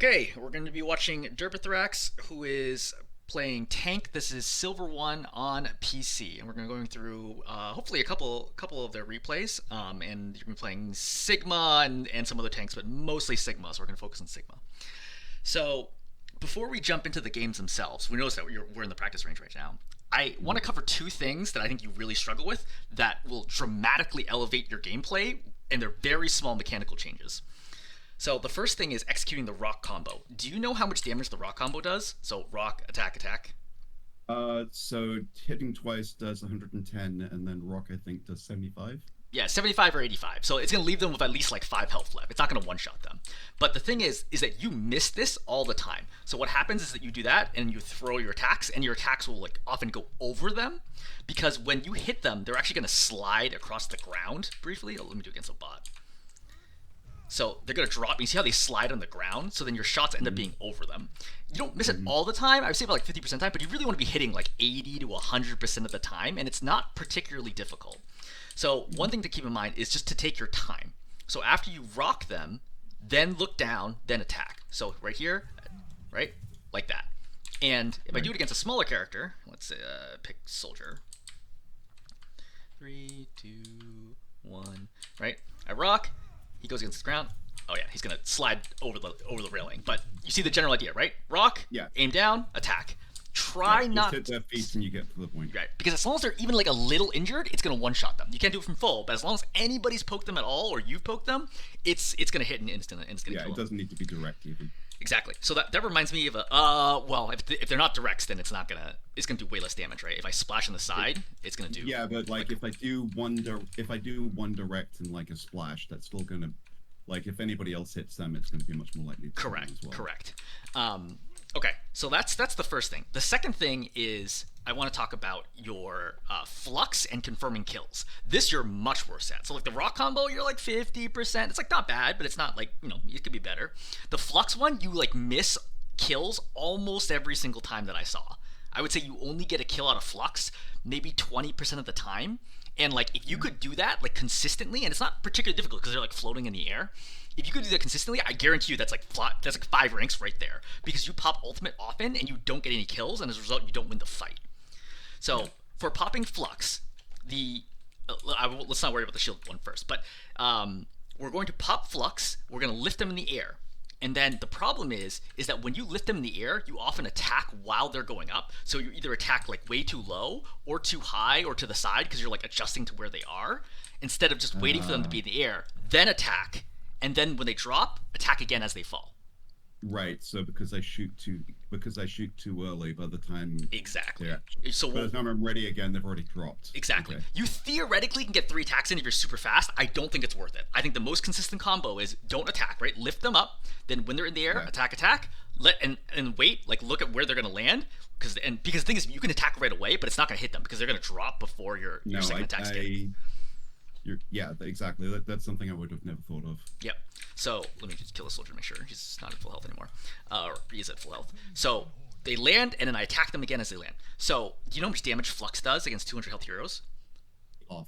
Okay, we're going to be watching Derpithrax, who is playing tank. This is Silver One on PC, and we're going to be going through hopefully a couple of their replays. And you're going to be playing Sigma and some other tanks, but mostly Sigma. So we're going to focus on Sigma. So before we jump into the games themselves, we notice that we're in the practice range right now. I want to cover two things that I think you really struggle with that will dramatically elevate your gameplay, and they're very small mechanical changes. So the first thing is executing the rock combo. Do you know how much damage the rock combo does? So rock, attack, attack. So hitting twice does 110, and then rock I think does 75. Yeah, 75 or 85. So it's going to leave them with at least like 5 health left. It's not going to one-shot them. But the thing is that you miss this all the time. So what happens is that you do that and you throw your attacks, and your attacks will like often go over them, because when you hit them, they're actually going to slide across the ground briefly. Oh, let me do it against a bot. So they're going to drop. You see how they slide on the ground? So then your shots end up being over them. You don't miss it all the time. I would say about like 50% of the time, but you really want to be hitting like 80 to 100% of the time, and it's not particularly difficult. So one thing to keep in mind is just to take your time. So after you rock them, then look down, then attack. So right here, right? Like that. And if I do it against a smaller character, let's pick Soldier. 3, 2, 1, right? I rock. He goes against the ground. Oh yeah, he's gonna slide over the railing. But you see the general idea, right? Rock, Yeah. aim down, attack. Try not. Just hit their feet and you get to the point. Right, because as long as they're even like a little injured, it's gonna one-shot them. You can't do it from full, but as long as anybody's poked them at all, or you've poked them, it's gonna hit an instant, and it's gonna Yeah, kill it them. doesn't need to be direct even. Exactly. So that reminds me of a well, if they're not directs, then it's gonna do way less damage, right? If I splash on the side, it's gonna do. Yeah, but like if I do one direct and like a splash, that's still gonna, like, if anybody else hits them, it's gonna be much more likely to hit them Correct. as well. Correct. Okay, so that's the first thing. The second thing is I want to talk about your flux and confirming kills. This you're much worse at. So like the rock combo, you're like 50%. It's like not bad, but it's not like, it could be better. The flux one, you like miss kills almost every single time that I saw. I would say you only get a kill out of flux maybe 20% of the time. And like if you could do that like consistently, and it's not particularly difficult because they're like floating in the air. If you could do that consistently, I guarantee you that's like 5 ranks right there, because you pop ultimate often and you don't get any kills, and as a result, you don't win the fight. So for popping flux, let's not worry about the shield one first, but we're going to pop flux. We're going to lift them in the air. And then the problem is that when you lift them in the air, you often attack while they're going up. So you either attack like way too low or too high or to the side, because you're like adjusting to where they are, instead of just waiting for them to be in the air, then attack, and then when they drop, attack again as they fall. Right. So because I shoot too early, by the time Exactly. by the time I'm ready again, they've already dropped. Exactly. Okay. You theoretically can get 3 attacks in if you're super fast. I don't think it's worth it. I think the most consistent combo is don't attack, right? Lift them up, then when they're in the air, attack, and wait, like look at where they're gonna land. Because the thing is, you can attack right away, but it's not gonna hit them because they're gonna drop before your second attack's getting. Yeah, exactly. That's something I would have never thought of. Yep. So let me just kill the soldier to make sure he's not at full health anymore. Or he is at full health. So they land, and then I attack them again as they land. So do you know how much damage Flux does against 200 health heroes? Off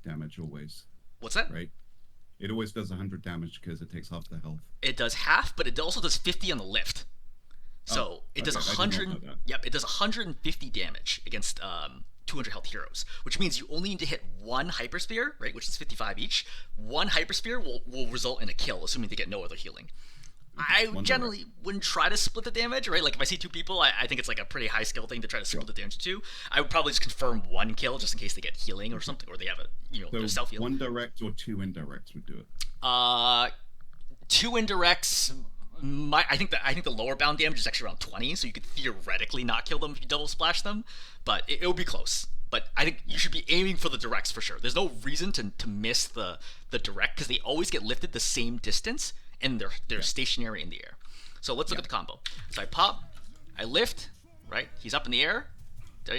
damage always. What's that? Right. It always does 100 damage because it takes half the health. It does half, but it also does 50 on the lift. So it does 100. Yep, it does 150 damage against 200 health heroes, which means you only need to hit one hypersphere, right, which is 55 each. One hypersphere will result in a kill, assuming they get no other healing. I generally wouldn't try to split the damage, right? Like if I see 2 people, I think it's like a pretty high skill thing to try to split the damage to. I would probably just confirm 1 kill just in case they get healing or something, or they have a self healing. 1 direct or 2 indirects would do it. 2 indirects. I think the lower bound damage is actually around 20, so you could theoretically not kill them if you double splash them, but it would be close. But I think you should be aiming for the directs for sure. There's no reason to miss the direct, because they always get lifted the same distance, and they're stationary in the air. So let's look at the combo. So I pop, I lift, right? He's up in the air,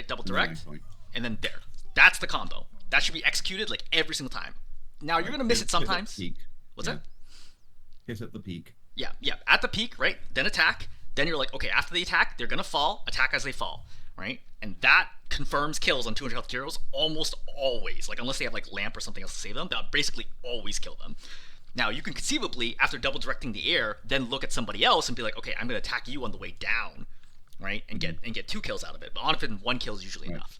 double direct, and then there. That's the combo. That should be executed like every single time. Now you're gonna miss it sometimes. What's that? Hit at the peak. Yeah, at the peak, right? Then attack. Then you're like, okay, after the attack, they're gonna fall. Attack as they fall, right? And that confirms kills on 200 health heroes almost always. Like unless they have like lamp or something else to save them, that basically always kill them. Now you can conceivably, after double directing the air, then look at somebody else and be like, okay, I'm going to attack you on the way down, right, and get 2 kills out of it. But often 1 kill is usually Right. enough.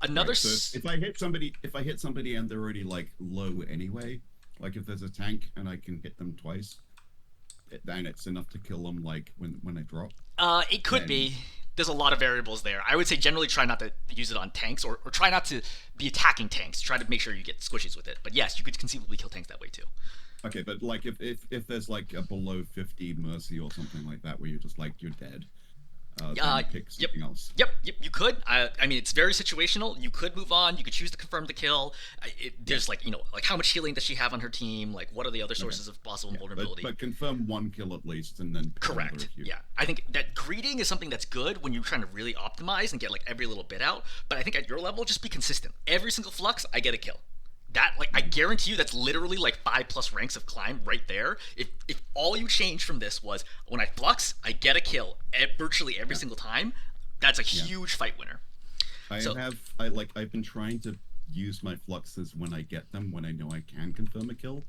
Another. Right. So if I hit somebody and they're already like low anyway, like if there's a tank and I can hit them twice, then it's enough to kill them. Like when I drop. It could Then, be. There's a lot of variables there. I would say generally try not to use it on tanks, or try not to be attacking tanks. Try to make sure you get squishies with it. But yes, you could conceivably kill tanks that way too. okay, but like if there's like a below 50 mercy or something like that where you're just like you're dead, then pick Yep. something else. Yep, you could. I mean, it's very situational. You could move on. You could choose to confirm the kill. There's like like how much healing does she have on her team? Like what are the other sources of possible vulnerability? But confirm 1 kill at least, and then Correct. Yeah, I think that greeting is something that's good when you're trying to really optimize and get like every little bit out. But I think at your level, just be consistent. Every single flux, I get a kill. That like I guarantee you, that's literally like 5+ ranks of climb right there. If all you changed from this was when I flux, I get a kill virtually every single time. That's a huge fight winner. I've been trying to use my fluxes when I get them, when I know I can confirm a kill,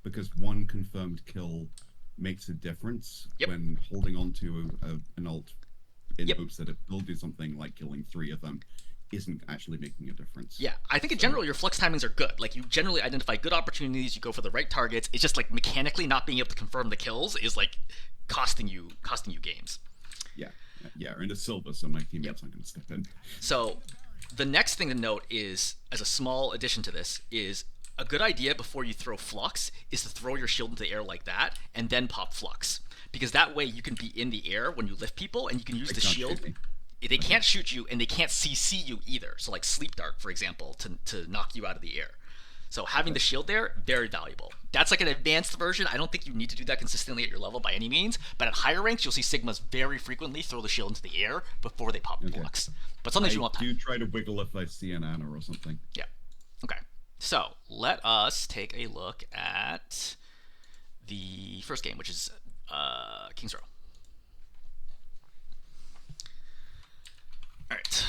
because 1 confirmed kill makes a difference when holding on to an ult in hopes that it will do something like killing 3 of them isn't actually making a difference. Yeah, I think in general your flux timings are good. Like you generally identify good opportunities, you go for the right targets. It's just like mechanically not being able to confirm the kills is like costing you games. Yeah, and it's silver, so my teammates aren't going to step in. So the next thing to note is, as a small addition to this, is a good idea before you throw flux is to throw your shield into the air like that and then pop flux, because that way you can be in the air when you lift people and you can use the shield. They can't shoot you and they can't CC you either. So like sleep dart, for example, to knock you out of the air. So having the shield there, very valuable. That's like an advanced version. I don't think you need to do that consistently at your level by any means, but at higher ranks, you'll see Sigmas very frequently throw the shield into the air before they pop flux. But sometimes you want time. I do try to wiggle if I see an Ana or something. Yeah. Okay. So let us take a look at the first game, which is King's Row. All right,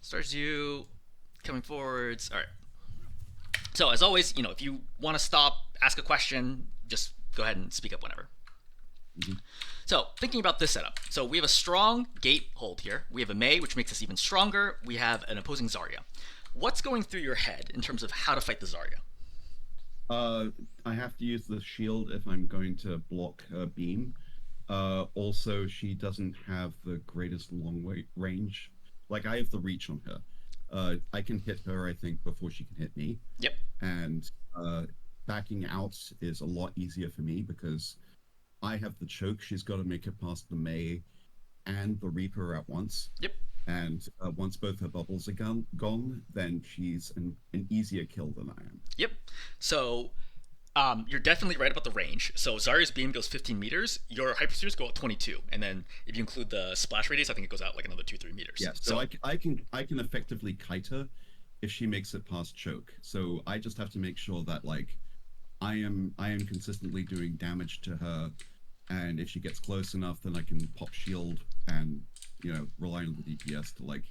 starts you coming forwards. All right. So as always, if you want to stop, ask a question, just go ahead and speak up whenever. Mm-hmm. So thinking about this setup, so we have a strong gate hold here. We have a Mei, which makes us even stronger. We have an opposing Zarya. What's going through your head in terms of how to fight the Zarya? I have to use the shield if I'm going to block her beam. Also, she doesn't have the greatest long range. Like, I have the reach on her. I can hit her, I think, before she can hit me. Yep. And backing out is a lot easier for me because I have the choke. She's got to make it past the Mei and the Reaper at once. Yep. And once both her bubbles are gone, then she's an easier kill than I am. Yep. So you're definitely right about the range. So Zarya's beam goes 15 meters. Your hyperspheres go out 22, and then if you include the splash radius, I think it goes out like another 2-3 meters. Yeah. So I can effectively kite her if she makes it past choke. So I just have to make sure that like I am consistently doing damage to her, and if she gets close enough, then I can pop shield and rely on the DPS to like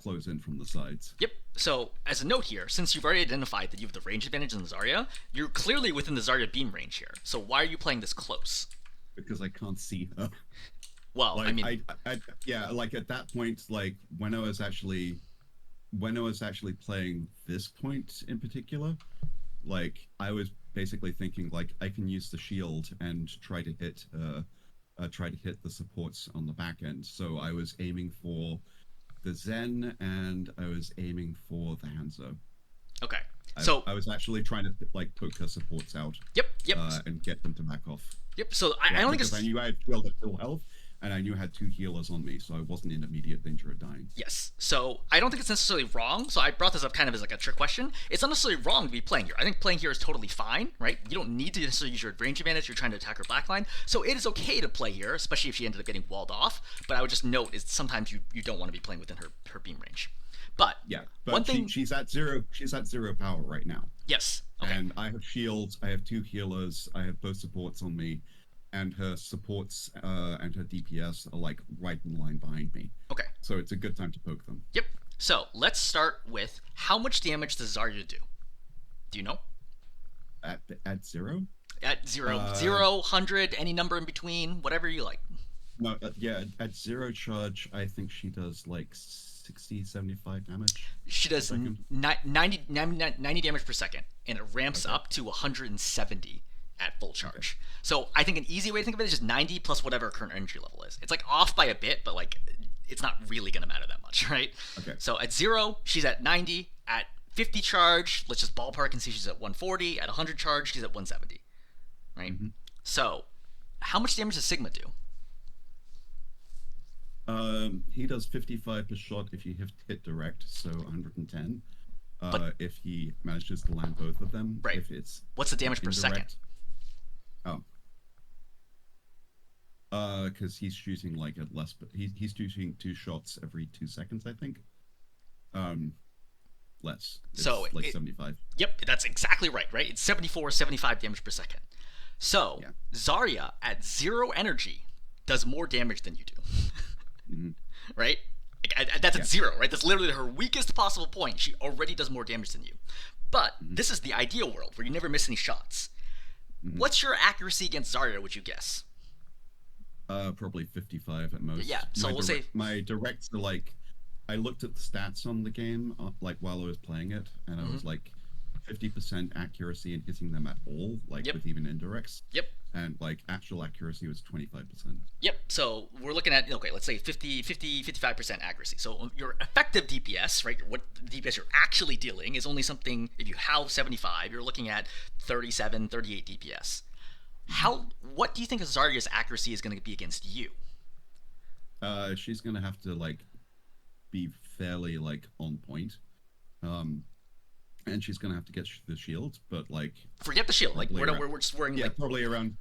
close in from the sides. Yep. So as a note here, since you've already identified that you have the range advantage in the Zarya, you're clearly within the Zarya beam range here. So why are you playing this close? Because I can't see her. Well, like, I mean, yeah, like at that point, like when I was actually playing this point in particular, like I was basically thinking like I can use the shield and try to hit the supports on the back end. So I was aiming for the Zen and I was aiming for the Hanzo. Okay. So I was actually trying to like poke her supports out. Yep. And get them to back off. Yep. So I don't think I knew I had shield at full health, and I knew I had 2 healers on me, so I wasn't in immediate danger of dying. Yes. So I don't think it's necessarily wrong. So I brought this up kind of as like a trick question. It's not necessarily wrong to be playing here. I think playing here is totally fine, right? You don't need to necessarily use your range advantage. You're trying to attack her backline. So it is okay to play here, especially if she ended up getting walled off. But I would just note is sometimes you don't want to be playing within her beam range. But yeah, but one thing she's at zero power right now. Yes. Okay. And I have shields, I have 2 healers, I have both supports on me, and her supports and her DPS are like right in line behind me. Okay. So it's a good time to poke them. Yep. So let's start with how much damage does Zarya do? Do you know? At 0? At zero, Uh, 0, 100, any number in between, whatever you like. no, yeah, at zero charge, I think she does like 60, 75 damage She per does second. 90 damage per second, and it ramps Okay. up to 170 at full Okay. charge. So I think an easy way to think of it is just 90 plus whatever her current energy level is. It's like off by a bit, but like it's not really going to matter that much, right? Okay. So at 0, she's at 90. At 50 charge, let's just ballpark and see she's at 140. At 100 charge, she's at 170, right? Mhm. So how much damage does Sigma do? He does 55 per shot if you hit direct, so 110. But If he manages to land both of them, right, if it's what's the damage per second? indirect. Oh. Because he's shooting like at less, but he's shooting 2 shots every 2 seconds, I think. Less. It's So like 75. Yep, that's exactly right, right? It's 74, 75 damage per second. So, Yeah. Zarya at 0 energy does more damage than you do. Mhm. Right? That's Yeah. at 0, right? That's literally her weakest possible point. She already does more damage than you. But this is the ideal world where you never miss any shots. What's your accuracy against Zarya, would you guess? Probably 55 at most. Yeah, so we'll say my directs are like, I looked at the stats on the game like while I was playing it, and I was like 50% accuracy in hitting them at all, like Yep. with even indirects, Yep. and like actual accuracy was 25%. Yep. So we're looking at, okay, let's say 55% accuracy. So your effective DPS, right, what DPS you're actually dealing is only something, if you have 75, you're looking at 37, 38 DPS. What do you think Zarya's accuracy is going to be against you? She's gonna have to like be fairly like on point, and she's gonna have to get the shield, but like Forget the shield. Like, probably around- we're just wearing, yeah, like, probably around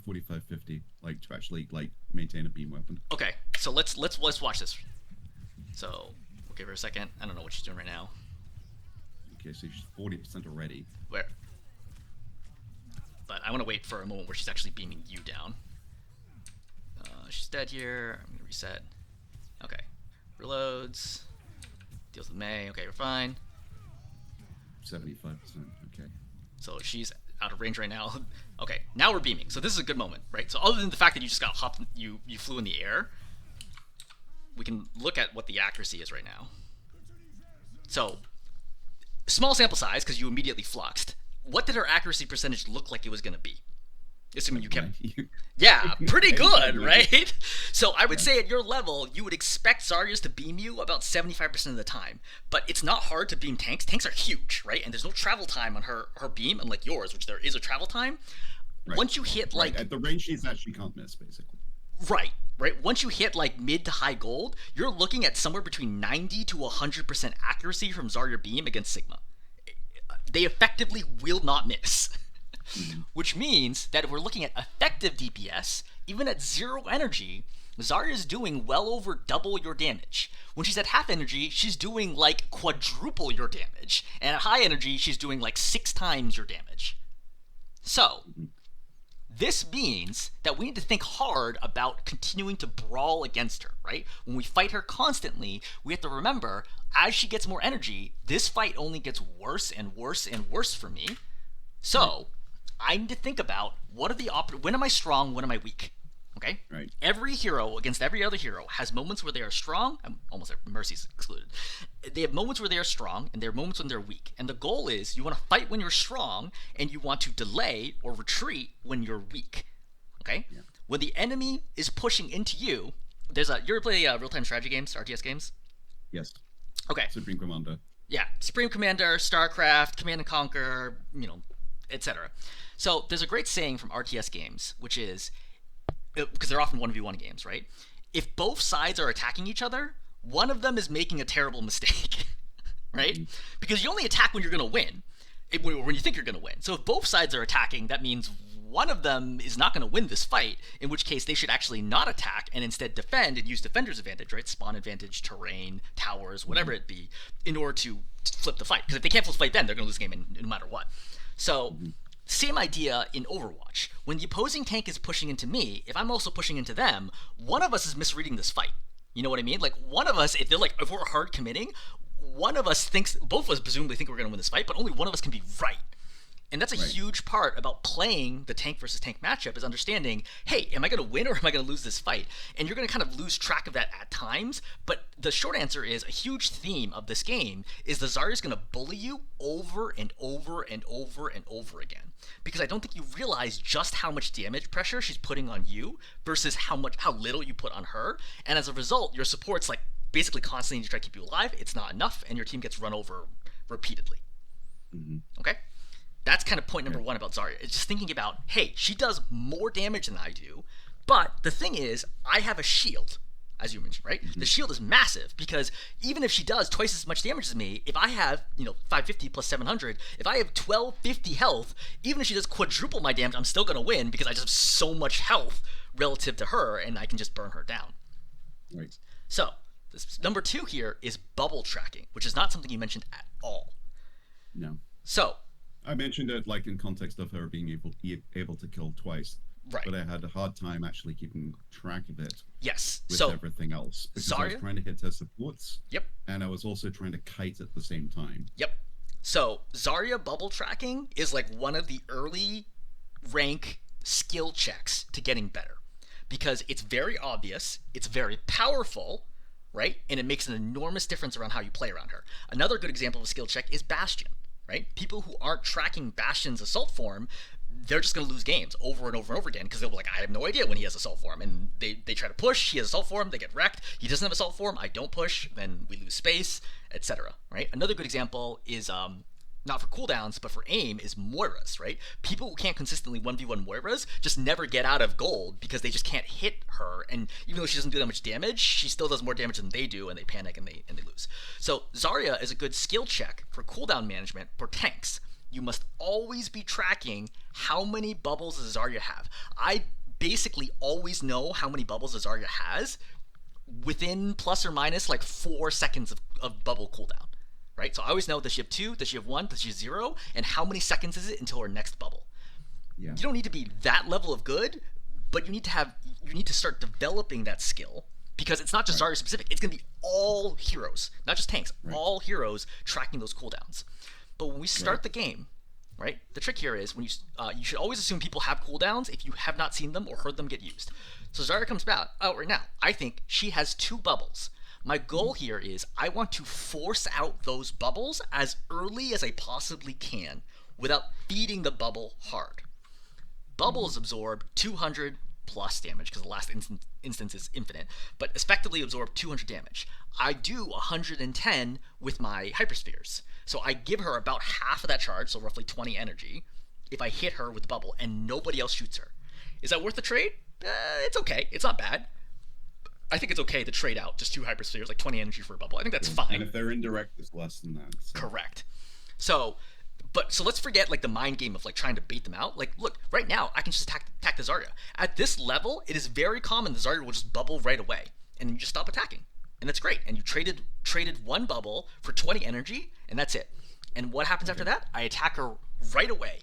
45, 50, like to actually like maintain a beam weapon. okay, so let's watch this. So we'll give her a second. I don't know what she's doing right now. Okay, so she's 40% already. Where? But I want to wait for a moment where she's actually beaming you down. She's dead here. I'm gonna reset. Okay. Reloads. Deals with May. Okay, we're fine. 75%. Okay. So she's out of range right now. Okay, now we're beaming. So this is a good moment, right? So other than the fact that you just got hopped, you flew in the air, we can look at what the accuracy is right now. So small sample size because you immediately fluxed. What did her accuracy percentage look like it was going to be? Assuming you kept... Yeah, pretty good, right? So I would say at your level, you would expect Zarya's to beam you about 75% of the time. But it's not hard to beam tanks. Tanks are huge, right? And there's no travel time on her beam, unlike yours, which there is a travel time. Right. Once you hit, like... Right. At the range she's at, she can't miss, basically. Right. Once you hit, like, mid to high gold, you're looking at somewhere between 90 to 100% accuracy from Zarya beam against Sigma. They effectively will not miss. Which means that if we're looking at effective DPS, even at 0 energy, Zarya is doing well over double your damage. When she's at half energy, she's doing like quadruple your damage. And at high energy, she's doing like 6 times your damage. So, this means that we need to think hard about continuing to brawl against her, right? When we fight her constantly, we have to remember, as she gets more energy, this fight only gets worse and worse and worse for me. So, I need to think about what are the when am I strong, when am I weak? Okay? Right. Every hero against every other hero has moments where they are strong, almost Mercy's excluded. They have moments where they are strong and there are moments when they're weak. And the goal is you want to fight when you're strong and you want to delay or retreat when you're weak. Okay? Yeah. When the enemy is pushing into you, you ever play real-time strategy games, RTS games? Yes. Okay. Supreme Commander. Yeah, Supreme Commander, StarCraft, Command and Conquer, etc. So there's a great saying from RTS games, which is, because they're often 1v1 games, right? If both sides are attacking each other, one of them is making a terrible mistake, right? Because you only attack when you're going to win, when you think you're going to win. So if both sides are attacking, that means one of them is not going to win this fight, in which case they should actually not attack and instead defend and use defender's advantage, right? Spawn advantage, terrain, towers, whatever it be, in order to flip the fight. Because if they can't flip the fight then, they're going to lose the game no matter what. So, same idea in Overwatch. When the opposing tank is pushing into me, if I'm also pushing into them, one of us is misreading this fight. You know what I mean? Like, one of us, if we're hard committing, one of us thinks, both of us presumably think we're going to win this fight, but only one of us can be right. And that's a Right. huge part about playing the tank versus tank matchup is understanding, hey, am I going to win or am I going to lose this fight? And you're going to kind of lose track of that at times. But the short answer is a huge theme of this game is the Zarya's going to bully you over and over and over and over again. Because I don't think you realize just how much damage pressure she's putting on you versus how little you put on her. And as a result, your support's like basically constantly to try to keep you alive. It's not enough, and your team gets run over repeatedly. Hmm. Okay? That's kind of point number Okay. one about Zarya. It's just thinking about, hey, she does more damage than I do, but the thing is, I have a shield, as you mentioned, right? Hmm. The shield is massive because even if she does twice as much damage as me, if I have, 550 plus 700, if I have 1250 health, even if she does quadruple my damage, I'm still going to win because I just have so much health relative to her and I can just burn her down. Right. So, number two here is bubble tracking, which is not something you mentioned at all. No. So, I mentioned it like in context of her being able to kill twice, right. but I had a hard time actually keeping track of it Yes. with So, everything else because I was Zarya? trying to hit her supports Yep. and I was also trying to kite at the same time. Yep. So Zarya bubble tracking is like one of the early rank skill checks to getting better because it's very obvious, it's very powerful, right? And it makes an enormous difference around how you play around her. Another good example of a skill check is Bastion, right? People who aren't tracking Bastion's assault form, they're just going to lose games over and over and over again because they'll be like, I have no idea when he has assault form. And they try to push, he has assault form, they get wrecked. He doesn't have assault form, I don't push, then we lose space, etc. Right? Another good example is not for cooldowns, but for aim, is Moiras, right? People who can't consistently 1v1 Moiras just never get out of gold because they just can't hit her. And even though she doesn't do that much damage, she still does more damage than they do, and they panic and they lose. So Zarya is a good skill check for cooldown management for tanks. You must always be tracking how many bubbles does Zarya have. I basically always know how many bubbles a Zarya has within plus or minus like 4 seconds of bubble cooldown. Right? So I always know, does she have 2, does she have 1, does she have 0, and how many seconds is it until her next bubble. Yeah. You don't need to be that level of good, but you need to start developing that skill because it's not just Zarya specific. It's going to be all heroes, not just tanks, all heroes tracking those cooldowns. But when we start the game, right? The trick here is when you should always assume people have cooldowns if you have not seen them or heard them get used. So Zarya comes out right now. I think she has 2 bubbles. My goal here is I want to force out those bubbles as early as I possibly can without feeding the bubble hard. Bubbles absorb 200 plus damage because the last instance is infinite, but effectively absorb 200 damage. I do 110 with my hyperspheres. So I give her about half of that charge, so roughly 20 energy, if I hit her with the bubble and nobody else shoots her. Is that worth the trade? It's okay. It's not bad. I think it's okay to trade out just 2 hyperspheres, like 20 energy for a bubble. I think that's fine. And if they're indirect, it's less than that. So. Correct. So let's forget like the mind game of like trying to bait them out. Like, look, right now I can just attack the Zarya. At this level, it is very common the Zarya will just bubble right away, and you just stop attacking, and that's great. And you traded 1 bubble for 20 energy, and that's it. And what happens after that? I attack her right away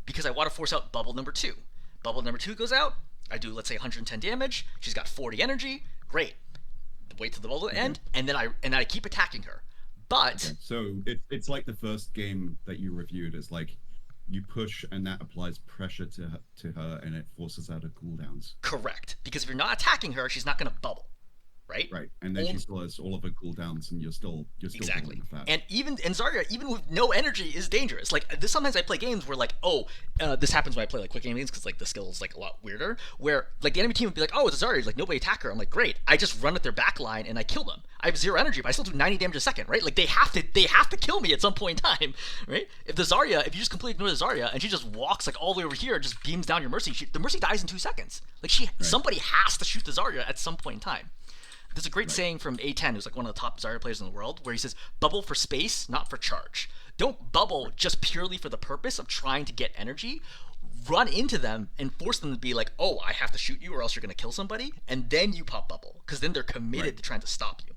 because I want to force out bubble number 2. Bubble number 2 goes out. I do, let's say, 110 damage. She's got 40 energy. Great. Wait till the bubble end, and then I keep attacking her. But so it's like the first game that you reviewed is like you push and that applies pressure to her and it forces out her cooldowns. Correct, because if you're not attacking her, she's not going to bubble. Right? Right, and then she still has all of her cooldowns, and you're still exactly. Dealing with that. And Zarya, even with no energy, is dangerous. Like sometimes I play games where like, this happens when I play like quick game games because like the skill is like a lot weirder. Where like the enemy team would be like, oh, it's a Zarya, like nobody attack her. I'm like, great. I just run at their back line and I kill them. I have 0 energy, but I still do 90 damage a second. Right? Like they have to kill me at some point in time. Right? If you just completely ignore the Zarya and she just walks like all the way over here, and just beams down your Mercy, the Mercy dies in 2 seconds. Like somebody has to shoot the Zarya at some point in time. There's a great saying from A10, who's like one of the top Zarya players in the world, where he says, bubble for space, not for charge. Don't bubble just purely for the purpose of trying to get energy. Run into them and force them to be like, oh, I have to shoot you or else you're going to kill somebody. And then you pop bubble, because then they're committed to trying to stop you.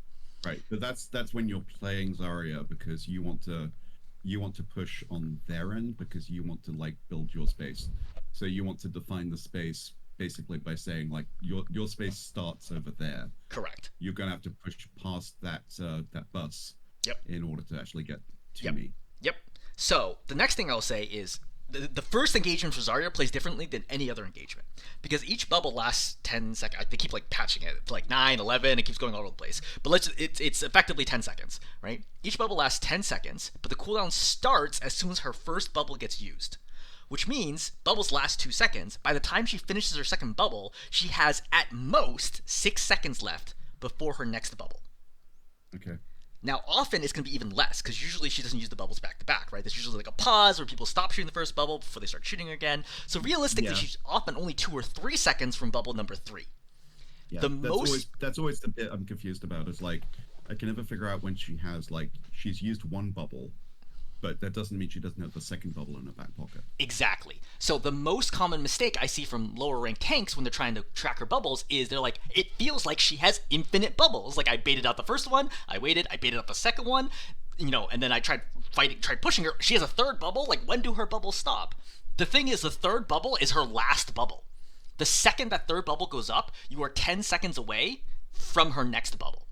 Right, but that's when you're playing Zarya because you want to push on their end because you want to like build your space. So you want to define the space basically by saying like your space starts over there. Correct. You're gonna have to push past that bus. Yep. In order to actually get to me. Yep. So the next thing I'll say is the first engagement for Zarya plays differently than any other engagement because each bubble lasts 10 seconds. They keep like patching it to like 9, 11. It keeps going all over the place. But it's effectively 10 seconds, right? Each bubble lasts 10 seconds, but the cooldown starts as soon as her first bubble gets used. Which means bubbles last 2 seconds. By the time she finishes her second bubble, she has at most 6 seconds left before her next bubble. Okay. Now, often it's going to be even less, because usually she doesn't use the bubbles back to back, right? There's usually like a pause where people stop shooting the first bubble before they start shooting again. So realistically, she's often only 2 or 3 seconds from bubble number 3. Yeah, that's always the bit I'm confused about. Is like, I can never figure out when she has, like, she's used one bubble, but that doesn't mean she doesn't have the second bubble in her back pocket. Exactly. So the most common mistake I see from lower ranked tanks when they're trying to track her bubbles is they're like, it feels like she has infinite bubbles. Like, I baited out the first one, I baited out the second one, and then I tried pushing her. She has a third bubble. Like, when do her bubbles stop? The thing is, the third bubble is her last bubble. The second that third bubble goes up, you are 10 seconds away from her next bubble.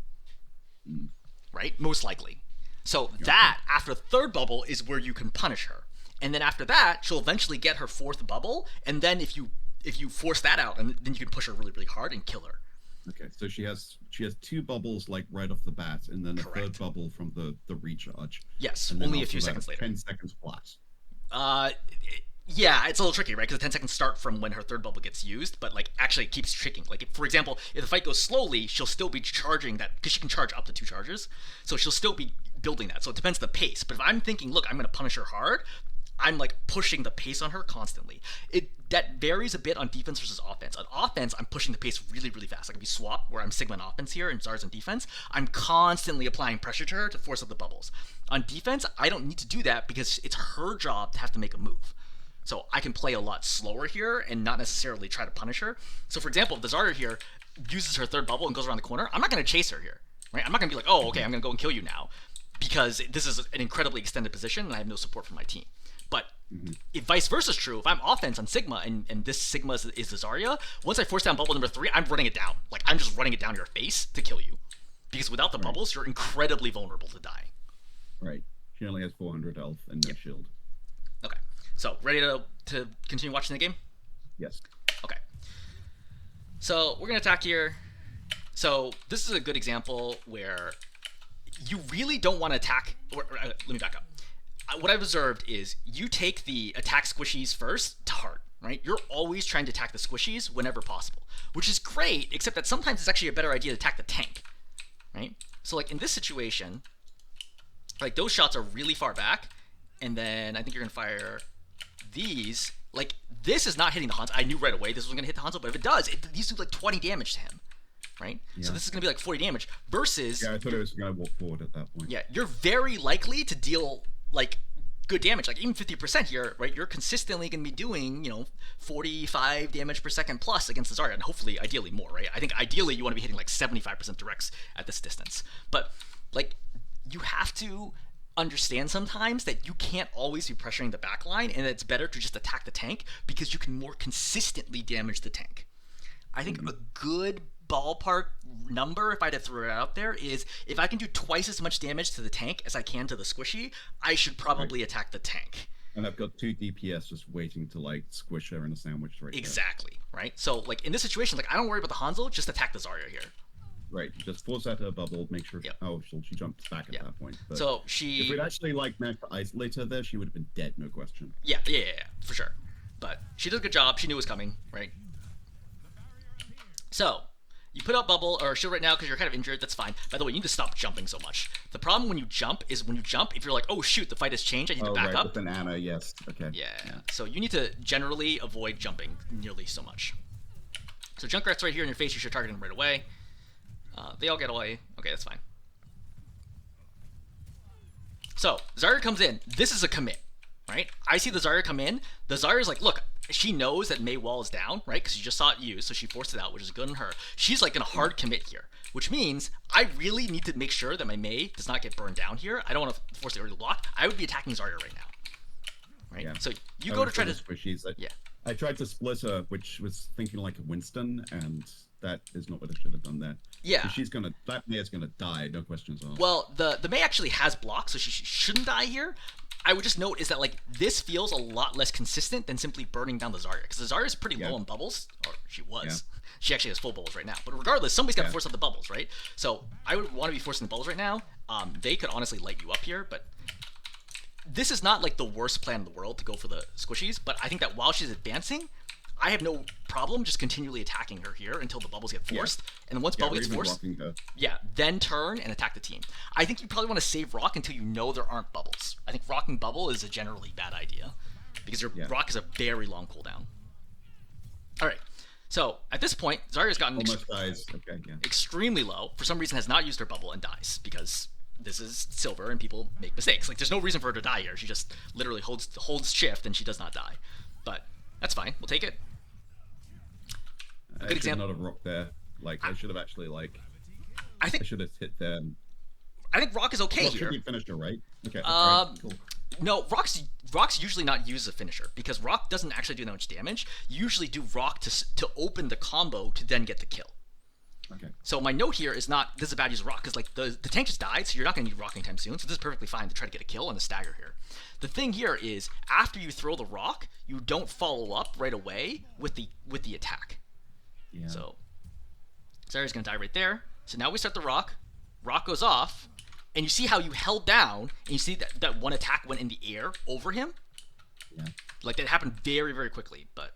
Right? Most likely. So that, after the third bubble, is where you can punish her. And then after that, she'll eventually get her fourth bubble, and then if you force that out, and then you can push her really, really hard and kill her. Okay, so she has 2 bubbles, like, right off the bat, and then a third bubble from the recharge. Yes, only a few seconds later. 10 seconds flat. Yeah, it's a little tricky, right? Because the 10 seconds start from when her third bubble gets used, but, like, actually it keeps ticking. Like, for example, if the fight goes slowly, she'll still be charging that, because she can charge up to 2 charges, so she'll still be building that. So it depends on the pace. But if I'm thinking, look, I'm going to punish her hard, I'm, like, pushing the pace on her constantly. That varies a bit on defense versus offense. On offense, I'm pushing the pace really, really fast. Like, if you swap, where I'm Sigma on offense here and Zar's on defense, I'm constantly applying pressure to her to force up the bubbles. On defense, I don't need to do that because it's her job to have to make a move. So I can play a lot slower here and not necessarily try to punish her. So, for example, if the Zarya here uses her third bubble and goes around the corner, I'm not going to chase her here, right? I'm not going to be like, oh, okay, I'm going to go and kill you now, because this is an incredibly extended position and I have no support from my team. But if vice versa is true, if I'm offense on Sigma and this Sigma is the Zarya, once I force down bubble number 3, I'm running it down. Like, I'm just running it down your face to kill you. Because without the bubbles, you're incredibly vulnerable to die. Right. She only has 400 health and no shield. Okay. So, ready to continue watching the game? Yes. Okay. So, we're going to attack here. So, this is a good example where you really don't want to attack... let me back up. What I've observed is you take the attack squishies first to heart, right? You're always trying to attack the squishies whenever possible, which is great, except that sometimes it's actually a better idea to attack the tank, right? So, like, in this situation, like, those shots are really far back, and then I think you're going to fire... these, like, this is not hitting the Hanzo. I knew right away this was going to hit the Hanzo, but if it does, these do like 20 damage to him, right? Yeah. So this is going to be like 40 damage versus... Yeah, I thought it was going to walk forward at that point. Yeah, you're very likely to deal, like, good damage, like even 50% here, right? You're consistently going to be doing, 45 damage per second plus against the Zarya, and hopefully, ideally more, right? I think ideally you want to be hitting like 75% directs at this distance. But, like, you have to... understand sometimes that you can't always be pressuring the back line, and it's better to just attack the tank because you can more consistently damage the tank. I think a good ballpark number, if I had to throw it out there, is if I can do twice as much damage to the tank as I can to the squishy, I should probably attack the tank. And I've got 2 DPS just waiting to, like, squish her in a sandwich right Exactly, right? So, like, in this situation, like, I don't worry about the Hanzo, just attack the Zarya here. Right, just force out her bubble, make sure... Yep. Oh, she jumps back at that point. But so she... if we'd actually, like, managed to isolate her there, she would have been dead, no question. Yeah, for sure. But she did a good job. She knew it was coming, right? So, you put out bubble, or shield right now because you're kind of injured, that's fine. By the way, you need to stop jumping so much. The problem when you jump is if you're like, oh shoot, the fight has changed, I need to back up. With an Ana, yes, okay. Yeah, so you need to generally avoid jumping nearly so much. So Junkrat's right here in your face, you should target him right away. They all get away. Okay, that's fine. So, Zarya comes in. This is a commit, right? I see the Zarya come in. The Zarya's like, look, she knows that Mei Wall is down, right? Because she just saw it used, so she forced it out, which is good on her. She's like in a hard commit here, which means I really need to make sure that my Mei does not get burned down here. I don't want to force the early block. I would be attacking Zarya right now, right? Yeah. So you go to try to... I tried to split her, which was thinking like a Winston, and... that is not what I should have done there. Yeah. That Mei is gonna die, no questions asked. Well, the Mei actually has blocks, so she shouldn't die here. I would just note is that like this feels a lot less consistent than simply burning down the Zarya, because the Zarya is pretty low on bubbles, or she was. Yeah. She actually has full bubbles right now. But regardless, somebody's got to force out the bubbles, right? So I would want to be forcing the bubbles right now. They could honestly light you up here, but this is not like the worst plan in the world to go for the squishies. But I think that while she's advancing, I have no problem just continually attacking her here until the bubbles get forced. And then once bubble gets forced, then turn and attack the team. I think you probably want to save rock until you know there aren't bubbles. I think rocking bubble is a generally bad idea because your rock is a very long cooldown. All right. So at this point, Zarya's gotten extremely low. For some reason, has not used her bubble and dies because this is silver and people make mistakes. Like there's no reason for her to die here. She just literally holds shift and she does not die. But that's fine. We'll take it. Good example. Not have rock there. Like I should have actually like. I should have hit there. I think rock is okay here. Should be finisher, right? Okay. Cool. No, rock's usually not used as a finisher because rock doesn't actually do that much damage. You usually do rock to open the combo to then get the kill. Okay. So my note here is not this is a bad use of rock because like the tank just died, so you're not going to need rock anytime soon. So this is perfectly fine to try to get a kill and a stagger here. The thing here is after you throw the rock, you don't follow up right away with the attack. Yeah. So Zarya's going to die right there. So now we start the rock. Rock goes off. And you see how you held down, and you see that one attack went in the air over him? Yeah. Like, that happened very, very quickly, but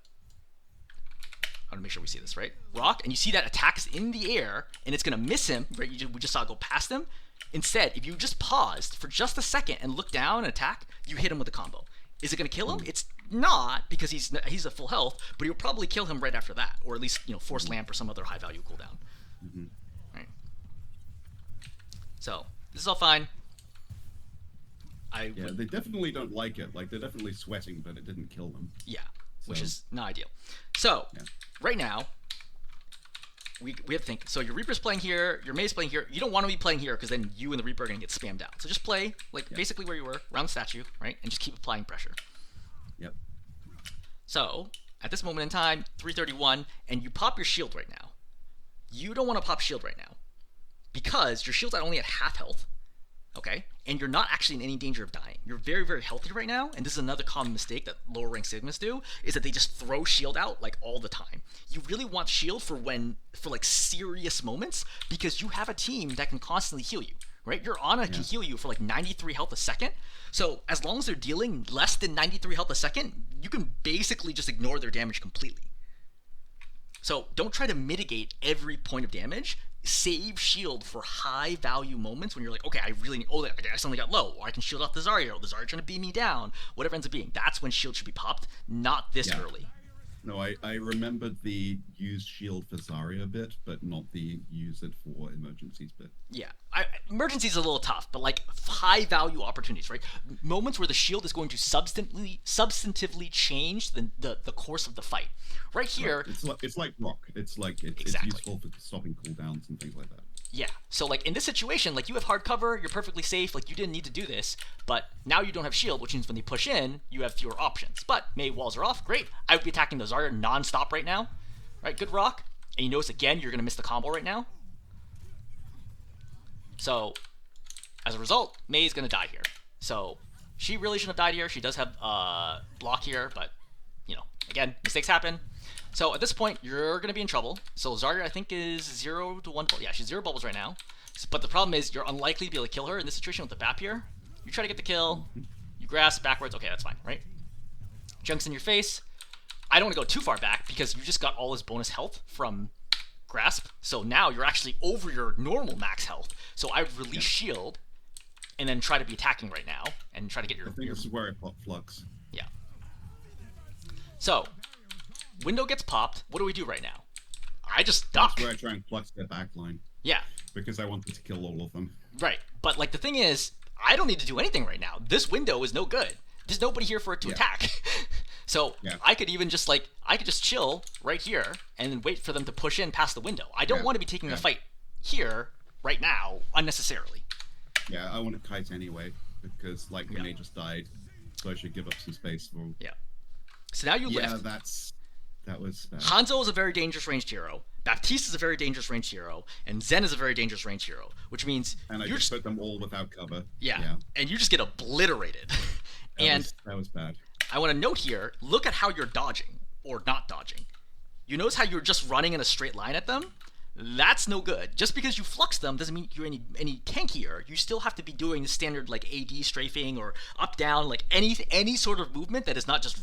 I want to make sure we see this, right? Rock, and you see that attack is in the air, and it's going to miss him, right? We just saw it go past him. Instead, if you just paused for just a second and look down and attack, you hit him with a combo. Is it going to kill him? It's not, because he's at full health, but you'll probably kill him right after that, or at least, force lamp or some other high-value cooldown. Right? So this is all fine. They definitely don't like it. Like, they're definitely sweating, but it didn't kill them. Yeah, which is not ideal. So, right now, we have to think. So, your Reaper's playing here, your May's playing here. You don't want to be playing here because then you and the Reaper are going to get spammed out. So, just play, basically where you were, around the statue, right? And just keep applying pressure. Yep. So, at this moment in time, 331, and you pop your shield right now. You don't want to pop shield right now because your shield's only at half health. Okay, and you're not actually in any danger of dying. You're very, very healthy right now, and this is another common mistake that lower rank Sigmas do, is that they just throw shield out like all the time. You really want shield for like serious moments, because you have a team that can constantly heal you, right? Your Ana can heal you for like 93 health a second, so as long as they're dealing less than 93 health a second, you can basically just ignore their damage completely. So don't try to mitigate every point of damage. Save shield for high value moments when you're like, okay, I really need, I suddenly got low, or I can shield off the Zarya, or the Zarya trying to beam me down, whatever ends up being. That's when shield should be popped, not this early. No, I remembered the use shield for Zarya bit, but not the use it for emergencies bit. Yeah, emergencies is a little tough, but like high value opportunities, right? Moments where the shield is going to substantively change the course of the fight. Right here, it's like rock. It's useful for stopping cooldowns and things like that. Yeah, so like in this situation, like you have hard cover, you're perfectly safe, like you didn't need to do this, but now you don't have shield, which means when they push in, you have fewer options. But Mei walls are off, great. I would be attacking the Zarya non-stop right now. Right, good rock. And you notice again, you're gonna miss the combo right now. So, as a result, Mei is gonna die here. So, she really shouldn't have died here. She does have block here, but, again, mistakes happen. So at this point, you're going to be in trouble. So Zarya, I think, is 0 to 1. Yeah, she's 0 bubbles right now. But the problem is you're unlikely to be able to kill her in this situation with the BAP here. You try to get the kill. You grasp backwards. Okay, that's fine, right? Junks in your face. I don't want to go too far back because you just got all this bonus health from grasp. So now you're actually over your normal max health. So I would release shield and then try to be attacking right now and try to get your... I think this is where I pop flux. Yeah. So... window gets popped. What do we do right now? I just duck. That's where I try and flux their backline. Yeah. Because I wanted to kill all of them. Right. But like the thing is, I don't need to do anything right now. This window is no good. There's nobody here for it to attack. So I could even just chill right here and then wait for them to push in past the window. I don't want to be taking the fight here right now unnecessarily. Yeah, I want to kite anyway because like Renee just died, so I should give up some space for. Yeah. So now you lift. Yeah, that was bad. Hanzo is a very dangerous ranged hero. Baptiste is a very dangerous ranged hero, and Zen is a very dangerous ranged hero, which means and I just put them all without cover. Yeah, and you just get obliterated. And that was bad. I want to note here, look at how you're dodging or not dodging. You notice how you're just running in a straight line at them? That's no good. Just because you flux them doesn't mean you're any tankier. You still have to be doing the standard like AD strafing or up down, like any sort of movement that is not just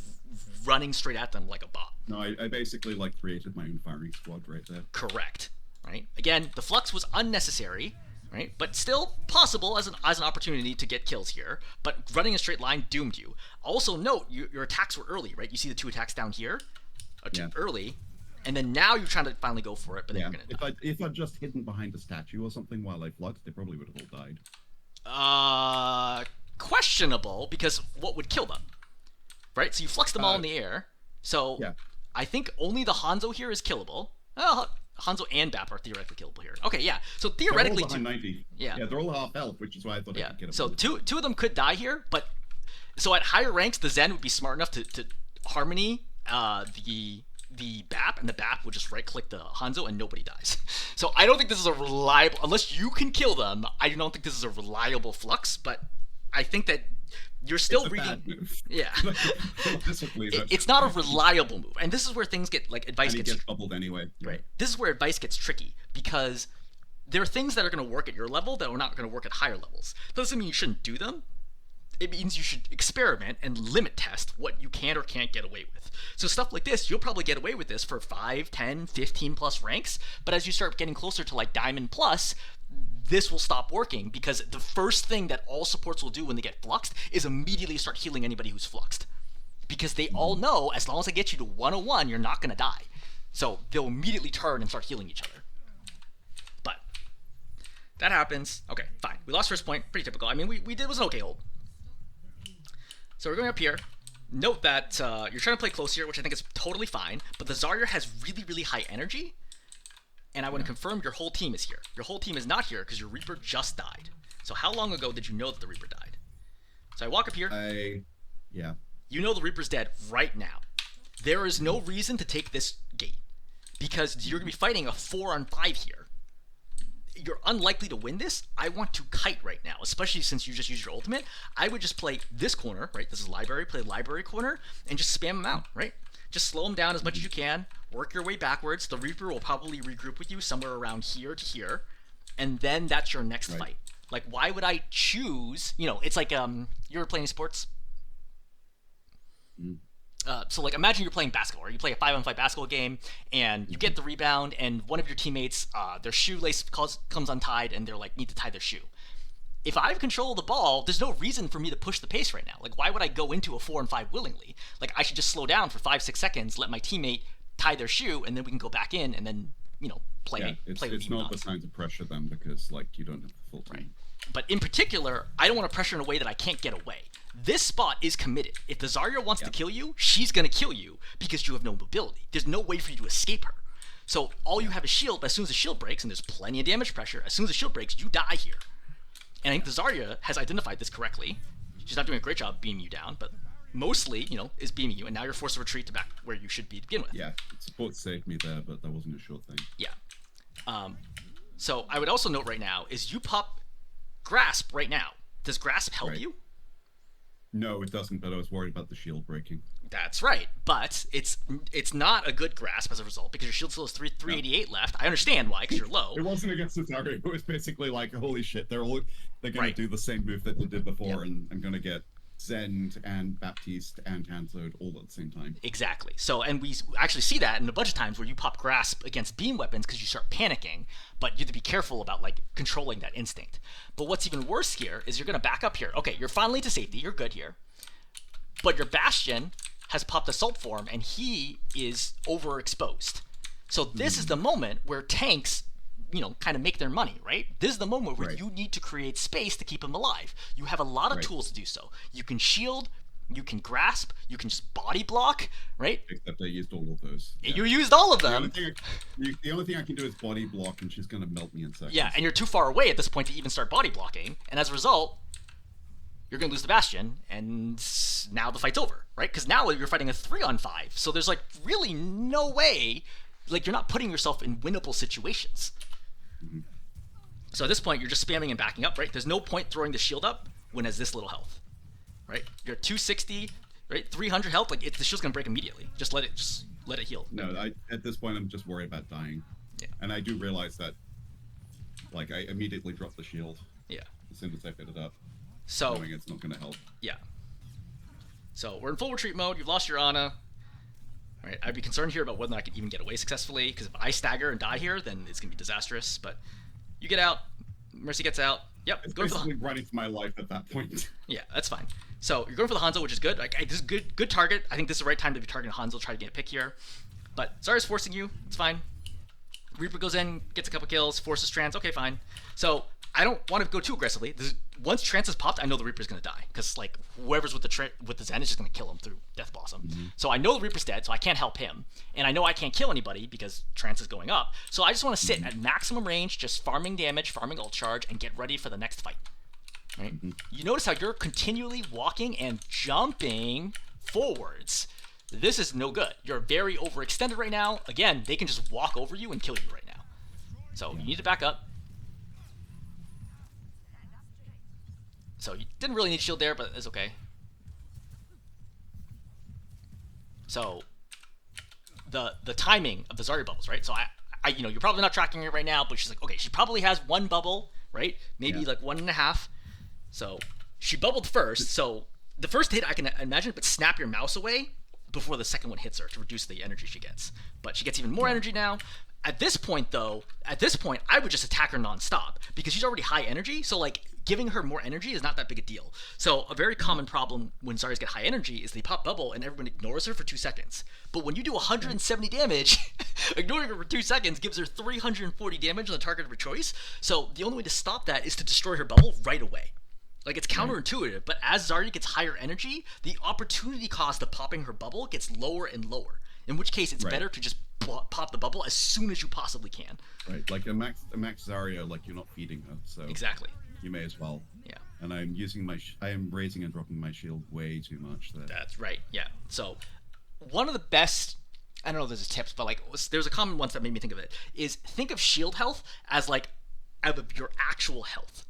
running straight at them like a bot. No, I basically like created my own firing squad right there. Correct. Right. Again, the flux was unnecessary, right? But still possible as an opportunity to get kills here. But running a straight line doomed you. Also note your attacks were early, right? You see the 2 attacks down here, early. And then now you're trying to finally go for it, but then you're gonna die. If I'd just hidden behind a statue or something while I fluxed, they probably would have all died. Questionable, because what would kill them? Right? So you flux them all in the air. So yeah. I think only the Hanzo here is killable. Well, Hanzo and Bap are theoretically killable here. Okay, yeah. So theoretically, they're all 90. Yeah, they're all half health, which is why I thought I could get them. So two of them could die here, but so at higher ranks, the Zen would be smart enough to harmony the BAP, and the BAP would just right-click the Hanzo, and nobody dies. So I don't think this is a reliable... Unless you can kill them, I don't think this is a reliable flux, but I think that you're still reading... Bad move. Yeah. It's not a reliable move, and this is where things get, like, advice and gets... bubbled anyway. Right. This is where advice gets tricky, because there are things that are going to work at your level that are not going to work at higher levels. Doesn't mean you shouldn't do them. It means you should experiment and limit test what you can or can't get away with. So stuff like this, you'll probably get away with this for 5, 10, 15 plus ranks, but as you start getting closer to like Diamond Plus, this will stop working, because the first thing that all supports will do when they get fluxed is immediately start healing anybody who's fluxed. Because they all know, as long as I get you to 101, you're not going to die. So they'll immediately turn and start healing each other. But that happens. Okay, fine. We lost first point. Pretty typical. I mean, we did, it was an okay hold. So we're going up here. Note that you're trying to play close here, which I think is totally fine, but the Zarya has really, really high energy, and I want to confirm your whole team is here. Your whole team is not here because your Reaper just died. So how long ago did you know that the Reaper died? So I walk up here. Yeah. You know the Reaper's dead right now. There is no reason to take this gate, because you're going to be fighting a 4-on-5 here. You're unlikely to win this. I want to kite right now, especially since you just used your ultimate. I would just play this corner, right? This is library. Play library corner and just spam them out, right? Just slow them down as much as you can. Work your way backwards. The Reaper will probably regroup with you somewhere around here to here, and then that's your next fight. Like, why would I choose? You know, it's like you ever play any sports? So like imagine you're playing basketball, or you play a 5-on-5 basketball game, and you get the rebound, and one of your teammates, their shoelace comes untied, and they're like, need to tie their shoe. If I have control of the ball, there's no reason for me to push the pace right now. Like, why would I go into a 4-on-5 willingly? Like, I should just slow down for 5-6 seconds, let my teammate tie their shoe, and then we can go back in, and then, you know, play. It's not the time to pressure them, because like you don't have the full time. Right. But in particular, I don't want to pressure in a way that I can't get away. This spot is committed. If the Zarya wants to kill you, she's going to kill you because you have no mobility. There's no way for you to escape her. So all you have is shield, but as soon as the shield breaks, and there's plenty of damage pressure, as soon as the shield breaks, you die here. And I think the Zarya has identified this correctly. She's not doing a great job beaming you down, but mostly, you know, is beaming you, and now you're forced to retreat to back where you should be to begin with. Yeah, support saved me there, but that wasn't a sure thing. Yeah. So I would also note right now is you pop Grasp right now. Does Grasp help you? No, it doesn't, but I was worried about the shield breaking. That's right, but it's not a good grasp as a result, because your shield still has 388 left. I understand why, because you're low. It wasn't against the target. It was basically like, holy shit, they're going to do the same move that they did before, and I'm going to get Zend and Baptiste and Hanzode all at the same time. Exactly. So, and we actually see that in a bunch of times where you pop Grasp against beam weapons because you start panicking, but you have to be careful about like controlling that instinct. But what's even worse here is you're going to back up here. Okay, you're finally to safety. You're good here. But your Bastion has popped Assault Form, and he is overexposed. So this is the moment where tanks, you know, kind of make their money, right? This is the moment where you need to create space to keep him alive. You have a lot of tools to do so. You can shield, you can grasp, you can just body block, right? Except I used all of those. Yeah. You used all of them. The only thing I can do is body block, and she's going to melt me in seconds. Yeah, and you're too far away at this point to even start body blocking, and as a result, you're going to lose the Bastion, and now the fight's over, right? Because now you're fighting a 3-on-5, so there's like really no way, like you're not putting yourself in winnable situations. So at this point, you're just spamming and backing up, right? There's no point throwing the shield up when it has this little health. right? You're 260, right? 300 health. Like the shield's gonna break immediately. Just let it heal. No, at this point I'm just worried about dying. Yeah. And I do realize that, like, I immediately dropped the shield. Yeah. As soon as I fit it up. So knowing it's not gonna help. Yeah. So we're in full retreat mode. You've lost your Ana. All right. I'd be concerned here about whether I could even get away successfully, because if I stagger and die here, then it's gonna be disastrous. But you get out. Mercy gets out. Yep. It's Going basically running for my life at that point. Yeah, that's fine. So you're going for the Hanzo, which is good. Like, this is good target. I think this is the right time to be targeting Hanzo, try to get a pick here. But Zarya's forcing you. It's fine. Reaper goes in, gets a couple kills, forces trance. Okay, fine. So I don't want to go too aggressively. Once trance is popped, I know the Reaper's going to die, because like whoever's with the Zen is just going to kill him through Death Blossom. Mm-hmm. So I know the Reaper's dead, so I can't help him, and I know I can't kill anybody because trance is going up. So I just want to sit at maximum range, just farming damage, farming ult charge, and get ready for the next fight. Right? Mm-hmm. You notice how you're continually walking and jumping forwards. This is no good. You're very overextended right now. Again, they can just walk over you and kill you right now. So you need to back up. So you didn't really need shield there, but it's okay. So the timing of the Zarya bubbles, right? So I you know, you're probably not tracking it right now, but she's like, okay, she probably has one bubble, right? Maybe like 1.5. So she bubbled first. So the first hit I can imagine, but snap your mouse away before the second one hits her to reduce the energy she gets. But she gets even more energy now. At this point, though, I would just attack her nonstop because she's already high energy. So like giving her more energy is not that big a deal. So a very common problem when Zaryas get high energy is they pop bubble and everyone ignores her for 2 seconds. But when you do 170 damage, ignoring her for 2 seconds gives her 340 damage on the target of her choice. So the only way to stop that is to destroy her bubble right away. Like, it's counterintuitive, but as Zarya gets higher energy, the opportunity cost of popping her bubble gets lower and lower. In which case, it's better to just pop the bubble as soon as you possibly can. Right, like a max Zarya, like, you're not feeding her, so exactly. You may as well. Yeah. And I am raising and dropping my shield way too much there. That's right. Yeah. So one of the best, I don't know if there's tips, but like there's a common one that made me think of it, is think of shield health as like out of your actual health.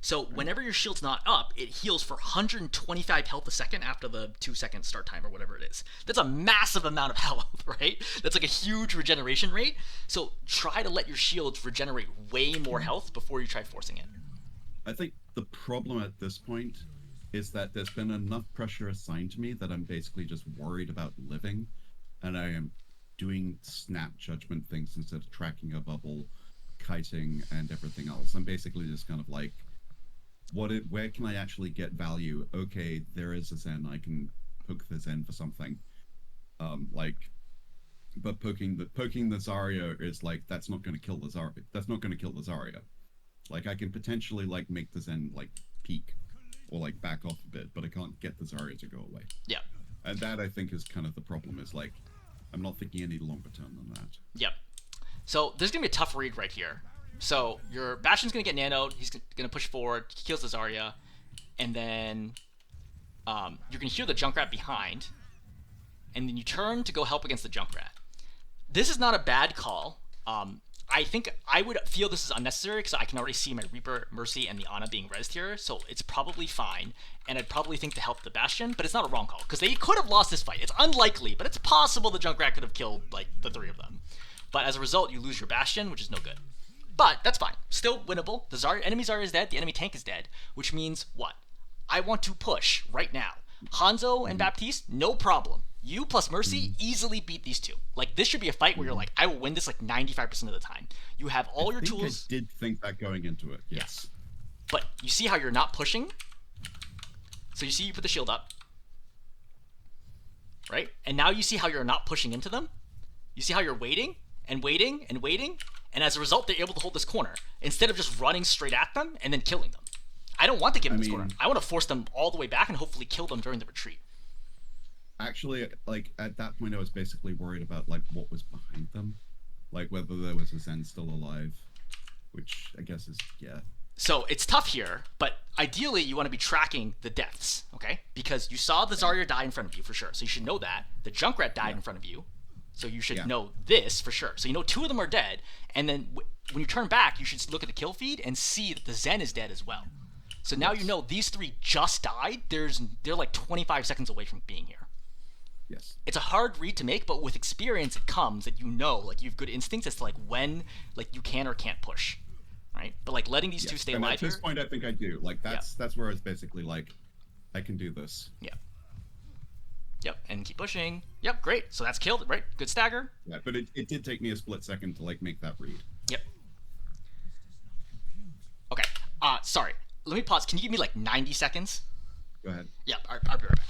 So whenever your shield's not up, it heals for 125 health a second after the 2-second start time or whatever it is. That's a massive amount of health, right? That's like a huge regeneration rate. So try to let your shields regenerate way more health before you try forcing it. I think the problem at this point is that there's been enough pressure assigned to me that I'm basically just worried about living, and I am doing snap judgment things instead of tracking a bubble, kiting, and everything else. I'm basically just kind of like, where can I actually get value? Okay, there is a Zen. I can poke the Zen for something. But poking the Zarya is like, that's not going to kill the Zarya. That's not going to kill the Zarya. Like, I can potentially like make the Zen like peak or like back off a bit, but I can't get the Zarya to go away. Yeah. And that, I think, is kind of the problem. Is like, I'm not thinking any longer term than that. Yep. So there's gonna be a tough read right here. So your Bastion's gonna get nanoed. He's gonna push forward. He kills the Zarya, and then you're gonna hear the Junkrat behind, and then you turn to go help against the Junkrat. This is not a bad call. I think I would feel this is unnecessary because I can already see my Reaper, Mercy, and the Ana being rezzed here, so it's probably fine. And I'd probably think to help the Bastion, but it's not a wrong call because they could have lost this fight. It's unlikely, but it's possible the Junkrat could have killed like the 3 of them. But as a result, you lose your Bastion, which is no good. But that's fine. Still winnable. The enemy Zarya is dead. The enemy tank is dead, which means what? I want to push right now. Hanzo and Baptiste, no problem. You plus Mercy easily beat these two. Like, this should be a fight where you're like, I will win this like 95% of the time. You have all your tools. I did think that going into it, yes. But you see how you're not pushing? So you see you put the shield up. Right? And now you see how you're not pushing into them? You see how you're waiting and waiting and waiting? And as a result, they're able to hold this corner instead of just running straight at them and then killing them. I don't want to give them this corner. I want to force them all the way back and hopefully kill them during the retreat. Actually, like, at that point, I was basically worried about, like, what was behind them. Like, whether there was a Zen still alive, which I guess is, yeah. So it's tough here, but ideally you want to be tracking the deaths, okay? Because you saw the Zarya die in front of you for sure, so you should know that. The Junkrat died in front of you, so you should know this for sure. So you know 2 of them are dead, and then when you turn back, you should look at the kill feed and see that the Zen is dead as well. So now you Yes. know these three just died. They're like 25 seconds away from being here. Yes. It's a hard read to make, but with experience it comes that you know, like you have good instincts as to like when like you can or can't push, right? But like letting these two Yes. stay And alive at this here, point, I think I do. Like yeah, that's where it's basically like I can do this. yeah, yep, and keep pushing. Yep, great. So that's killed, right? Good stagger. Yeah, but it did take me a split second to like make that read. Yep. Okay. Sorry. Let me pause. Can you give me like 90 seconds? Go ahead. Yeah, I'll be right back.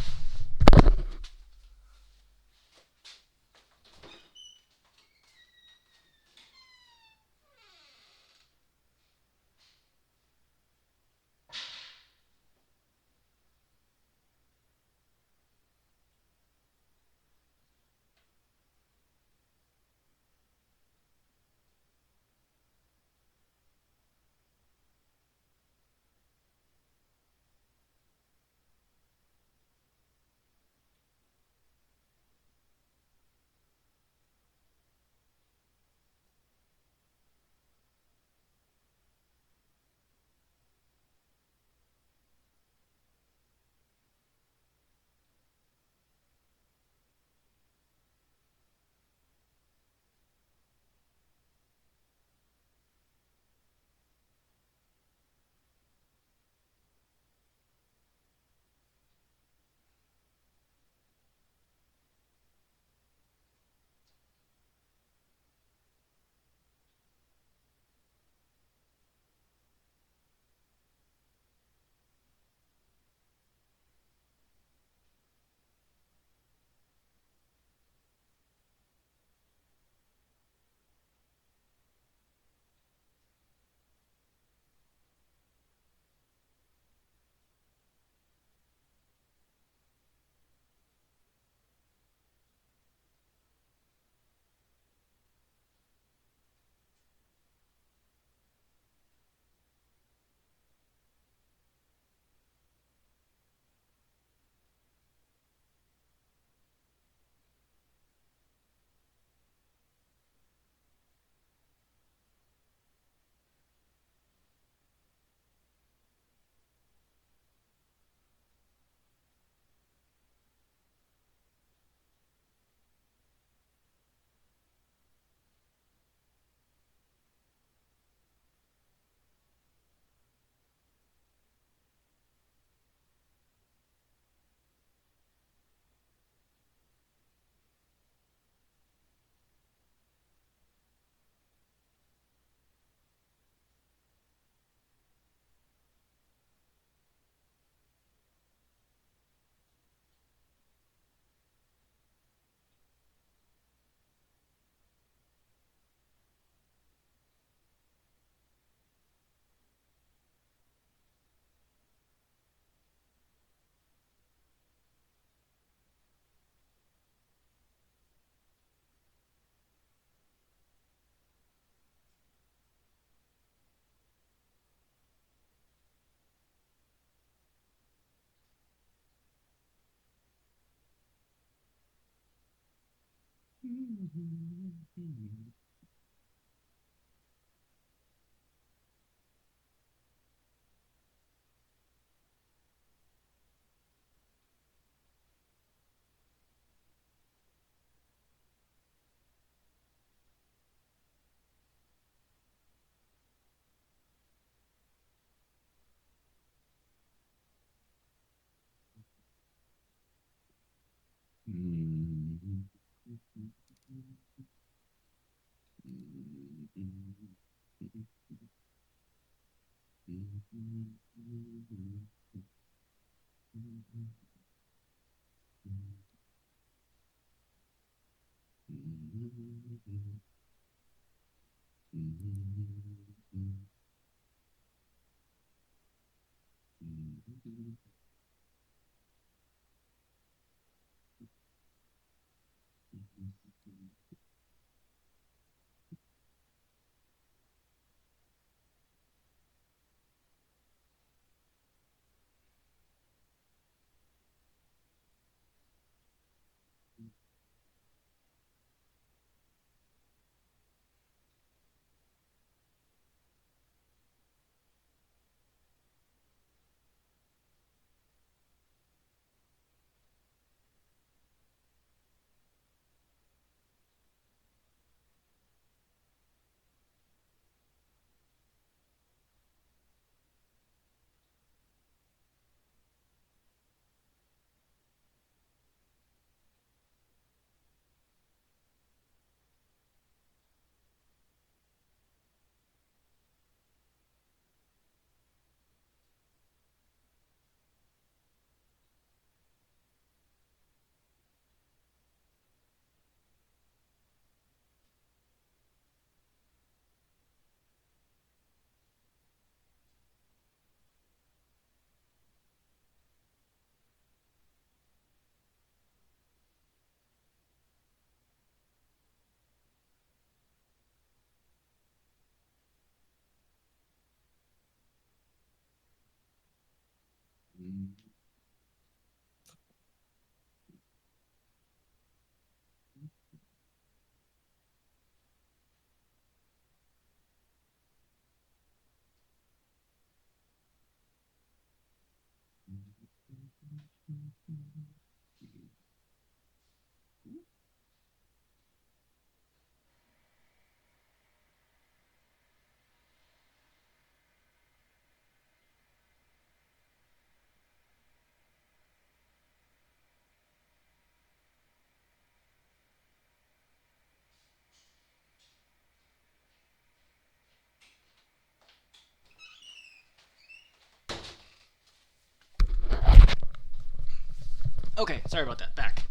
Okay, sorry about that. Back.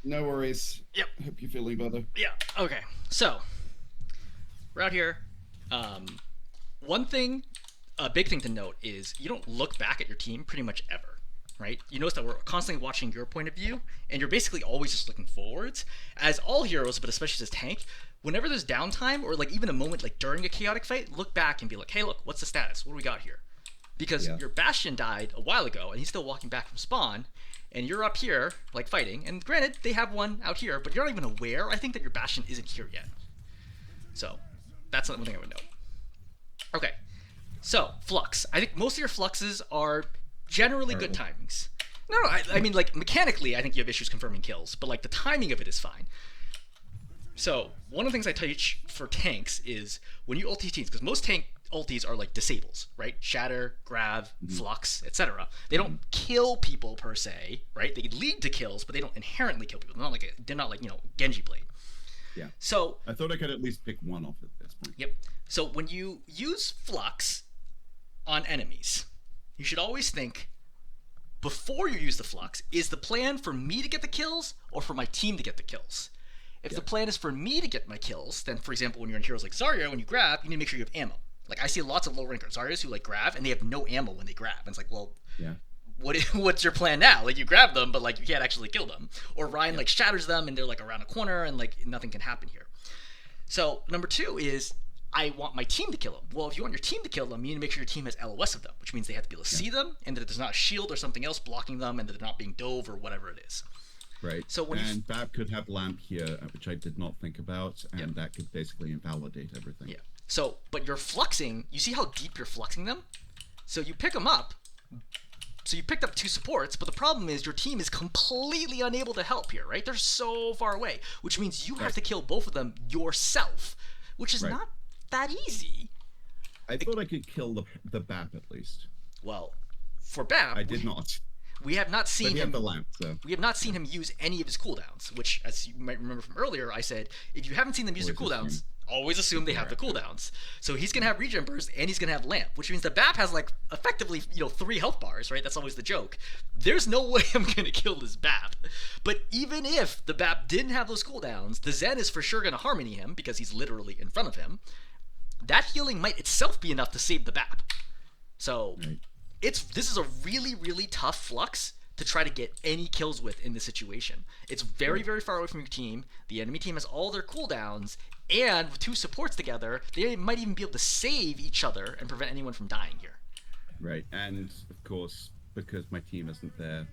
No worries. Yep. Hope you're feeling better. Yeah. Okay. So we're out here. One thing, a big thing to note is you don't look back at your team pretty much ever, right? You notice that we're constantly watching your point of view, and you're basically always just looking forwards. As all heroes, but especially as tank, whenever there's downtime or like even a moment like during a chaotic fight, look back and be like, hey, look, what's the status? What do we got here? Because your Bastion died a while ago, and he's still walking back from spawn, and you're up here, like, fighting. And granted, they have one out here, but you're not even aware, I think, that your Bastion isn't here yet. So, that's one thing I would note. Okay, so, Flux. I think most of your Fluxes are generally good timings. No, I mean, like, mechanically, I think you have issues confirming kills, but, like, the timing of it is fine. So, one of the things I teach for tanks is when you ulti teams, because most tank ultis are like disables, right? Shatter, grab, flux, etc. They don't kill people per se, right? They lead to kills, but they don't inherently kill people. They're not like Genji Blade. Yeah. So I thought I could at least pick one off at this point. Yep. So when you use flux on enemies, you should always think before you use the flux, is the plan for me to get the kills or for my team to get the kills? If the plan is for me to get my kills, then for example, when you're in heroes like Zarya, when you grab, you need to make sure you have ammo. Like, I see lots of low rank Zaryas who like grab and they have no ammo when they grab. And it's like, well, what's your plan now? Like, you grab them, but like you can't actually kill them. Or Ryan like shatters them and they're like around a corner and like nothing can happen here. So number two is I want my team to kill them. Well, if you want your team to kill them, you need to make sure your team has LOS of them, which means they have to be able to see them and that there's not a shield or something else blocking them and that they're not being dove or whatever it is. Right. So when Bab could have lamp here, which I did not think about, and that could basically invalidate everything. Yeah. So, but you're fluxing. You see how deep you're fluxing them? So you pick them up. So you picked up two supports, but the problem is your team is completely unable to help here, right? They're so far away, which means you have to kill both of them yourself, which is not that easy. I thought I could kill the Bap at least. Well, for Bap, I did not. We have not seen him. The lamp, so. We have not seen him use any of his cooldowns, which, as you might remember from earlier, I said if you haven't seen them use their cooldowns, always assume they have the cooldowns. So he's gonna have regen burst and he's gonna have lamp, which means the Bap has like effectively 3 health bars, right? That's always the joke. There's no way I'm gonna kill this Bap. But even if the Bap didn't have those cooldowns, the Zen is for sure gonna harmony him because he's literally in front of him. That healing might itself be enough to save the Bap. So this is a really, really tough flux to try to get any kills with in this situation. It's very, very far away from your team. The enemy team has all their cooldowns, and with 2 supports together, they might even be able to save each other and prevent anyone from dying here. Right, and of course, because my team isn't there,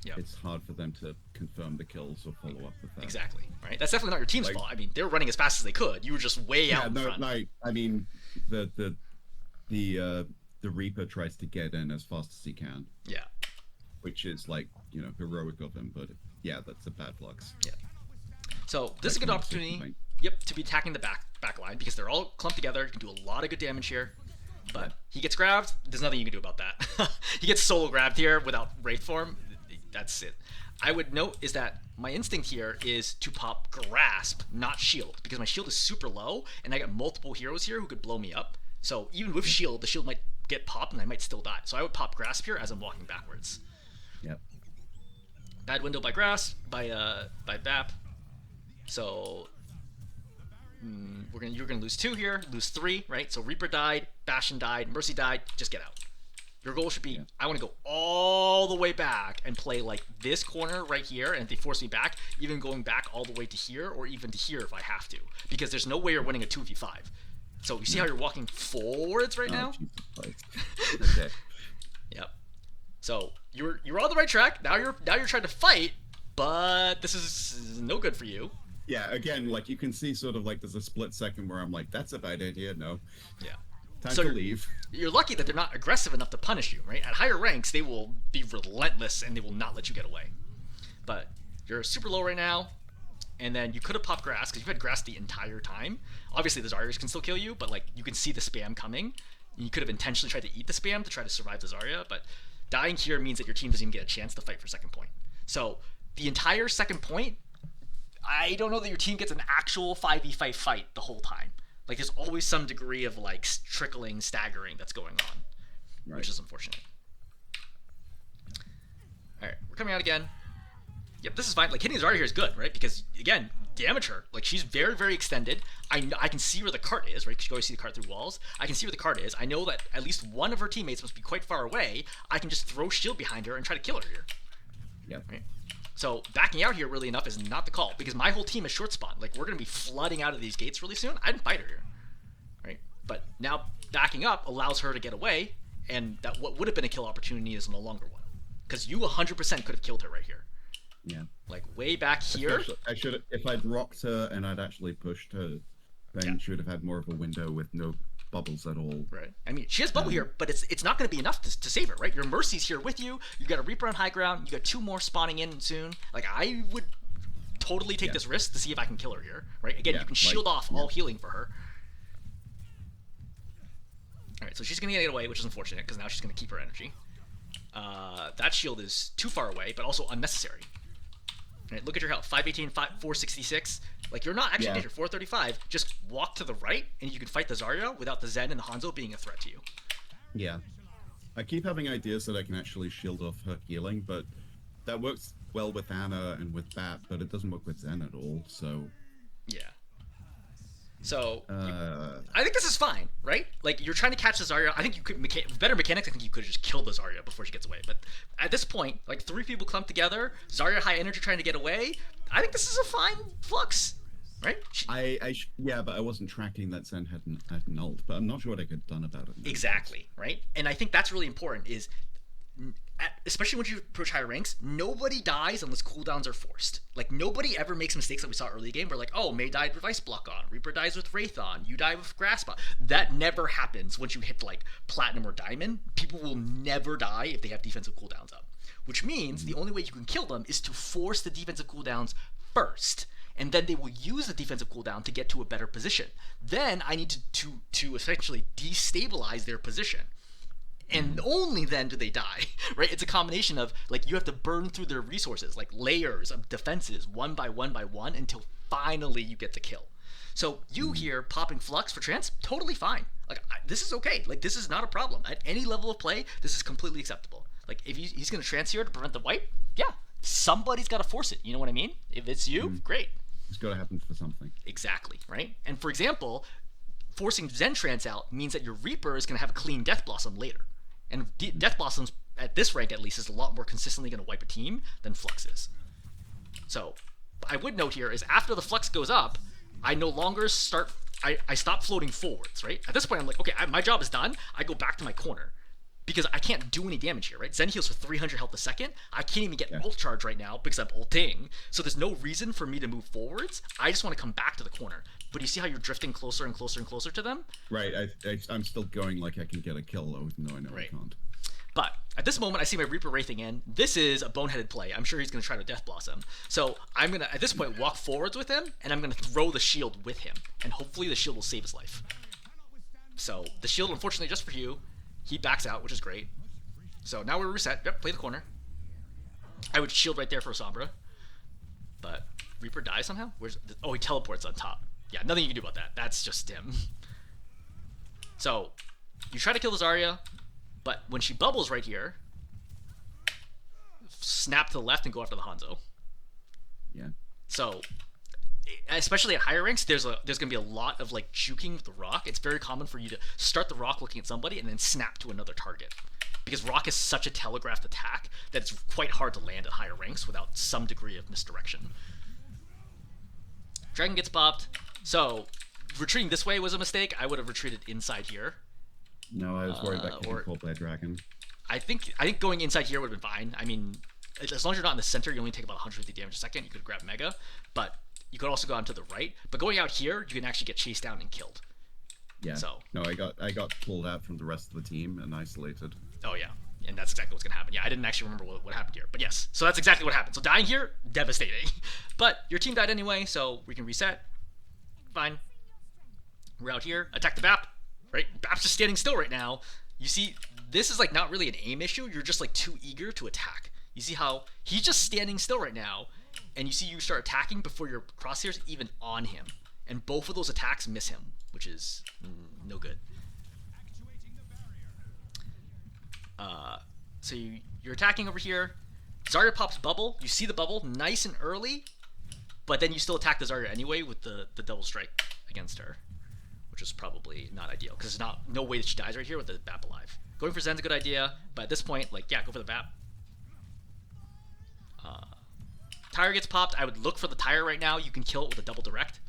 it's hard for them to confirm the kills or follow up with that. Exactly, right? That's definitely not your team's fault. I mean, they were running as fast as they could. You were just way out in front. No, I mean, the Reaper tries to get in as fast as he can. Yeah. Which is like, heroic of him, but yeah, that's a bad flux. Yeah. So this is a good opportunity, to be attacking the back line because they're all clumped together. You can do a lot of good damage here. But he gets grabbed, there's nothing you can do about that. He gets solo grabbed here without Wraith form. That's it. I would note is that my instinct here is to pop Grasp, not Shield, because my shield is super low, and I got multiple heroes here who could blow me up. So even with Shield, the shield might get popped and I might still die. So I would pop Grasp here as I'm walking backwards. Yep. Bad window by by Bap. So you're gonna lose 2 here, lose 3, right? So Reaper died, Bastion died, Mercy died. Just get out. Your goal should be I want to go all the way back and play like this corner right here, and if they force me back, even going back all the way to here or even to here if I have to, because there's no way you're winning a 2v5. So you see how you're walking forwards right now? Okay. Yep. So you're on the right track. Now you're trying to fight, but this is no good for you. Yeah, again, like you can see sort of like there's a split second where I'm like, that's a bad idea. No, Yeah. time So to leave. you're lucky that they're not aggressive enough to punish you, right? At higher ranks, they will be relentless and they will not let you get away. But you're super low right now, and then you could have popped grass because you've had grass the entire time. Obviously, the Zaryas can still kill you, but like you can see the spam coming. You could have intentionally tried to eat the spam to try to survive the Zarya, but dying here means that your team doesn't even get a chance to fight for second point. So the entire second point, I don't know that your team gets an actual 5v5 fight the whole time. Like there's always some degree of like trickling, staggering that's going on, Right. which is unfortunate. All right, we're coming out again. Yep, this is fine. Like hitting Zarya here is good, right? Because again, damage her. Like she's very, very extended. I can see where the cart is, right? Because you can always see the cart through walls. I can see where the cart is. I know that at least one of her teammates must be quite far away. I can just throw shield behind her and try to kill her here. Yep. Right? So backing out here really enough is not the call because my whole team is short spawn. Like we're gonna be flooding out of these gates really soon. I didn't fight her here, right? But now backing up allows her to get away, and that what would have been a kill opportunity is no longer one because you 100% could have killed her right here. Yeah. Like way back here. I should, if I'd rocked her and I'd actually pushed her, then she would have had more of a window with no bubbles at all. Right. I mean, she has bubble here, but it's not going to be enough to save her, right? Your Mercy's here with you. You got a Reaper on high ground. You got 2 more spawning in soon. Like I would totally take this risk to see if I can kill her here, right? Again, you can shield off all healing for her. All right, so she's going to get away, which is unfortunate because now she's going to keep her energy. That shield is too far away, but also unnecessary. Right, look at your health, 518, 466. Like, you're not actually in danger, 435. Just walk to the right, and you can fight the Zarya without the Zen and the Hanzo being a threat to you. Yeah. I keep having ideas that I can actually shield off her healing, but that works well with Anna and with Bat, but it doesn't work with Zen at all, so... Yeah. So, I think this is fine, right? Like, you're trying to catch the Zarya. I think you could, better mechanics, I think you could have just killed the Zarya before she gets away. But at this point, like, 3 people clumped together, Zarya high energy trying to get away. I think this is a fine flux, right? Yeah, but I wasn't tracking that Zen had an ult, but I'm not sure what I could have done about it. Exactly, right? And I think that's really important is... especially when you approach higher ranks, nobody dies unless cooldowns are forced. Like, nobody ever makes mistakes that we saw early game where, like, oh, Mei died with Ice Block on, Reaper dies with Wraith on, you die with Grasp on. That never happens once you hit, like, Platinum or Diamond. People will never die if they have defensive cooldowns up. Which means the only way you can kill them is to force the defensive cooldowns first. And then they will use the defensive cooldown to get to a better position. Then I need to essentially destabilize their position. And only then do they die, right? It's a combination of, like, you have to burn through their resources, like layers of defenses, one by one, until finally you get the kill. So you here popping Flux for Trance, totally fine. Like, this is okay. Like, this is not a problem. At any level of play, this is completely acceptable. Like, if he's going to Trance here to prevent the wipe, yeah, somebody's got to force it. You know what I mean? If it's you, great. It's got to happen for something. Exactly, right? And for example, forcing Zen Trance out means that your Reaper is going to have a clean Death Blossom later. And Death Blossoms, at this rank at least, is a lot more consistently going to wipe a team than Flux is. So, I would note here is after the Flux goes up, I no longer start... I stop floating forwards, right? At this point, I'm like, okay, my job is done. I go back to my corner. Because I can't do any damage here, right? Zen heals for 300 health a second. I can't even get ult charge right now because I'm ulting. So there's no reason for me to move forwards. I just want to come back to the corner. But you see how you're drifting closer and closer and closer to them? Right, I'm still going like I can get a kill, even though I know I can't. But at this moment, I see my Reaper wraithing in. This is a boneheaded play. I'm sure he's going to try to Death Blossom. So I'm going to, at this point, walk forwards with him, and I'm going to throw the shield with him. And hopefully the shield will save his life. So the shield, unfortunately, just for you. He backs out, which is great. So now we're reset. Yep, play the corner. I would shield right there for Sombra. But Reaper dies somehow? Oh, he teleports on top. Yeah, nothing you can do about that. That's just him. So, you try to kill the Zarya, but when she bubbles right here, snap to the left and go after the Hanzo. Yeah. So, especially at higher ranks, there's gonna be a lot of like juking with the rock. It's very common for you to start the rock looking at somebody and then snap to another target, because rock is such a telegraphed attack that it's quite hard to land at higher ranks without some degree of misdirection. Dragon gets popped. So retreating this way was a mistake. I would have retreated inside here. No, I was worried about getting pulled by a dragon. I think going inside here would have been fine. I mean, as long as you're not in the center, you only take about 150 damage a second. You could grab Mega, but you could also go on to the right. But going out here, you can actually get chased down and killed. Yeah. So no, I got pulled out from the rest of the team and isolated. Oh yeah, and that's exactly what's gonna happen. Yeah, I didn't actually remember what happened here, but yes. So that's exactly what happened. So dying here, devastating. But your team died anyway, so we can reset. Fine. We're out here. Attack the BAP. Right? BAP's just standing still right now. You see, this is like not really an aim issue. You're just like too eager to attack. You see how he's just standing still right now, and you see you start attacking before your crosshairs even on him, and both of those attacks miss him, which is no good. So you're attacking over here. Zarya pops bubble. You see the bubble nice and early, but then you still attack the Zarya anyway with the double strike against her, which is probably not ideal because there's no way that she dies right here with the BAP alive. Going for Zen's a good idea, but at this point, like, yeah, go for the BAP. Tire gets popped. I would look for the tire right now. You can kill it with a double direct,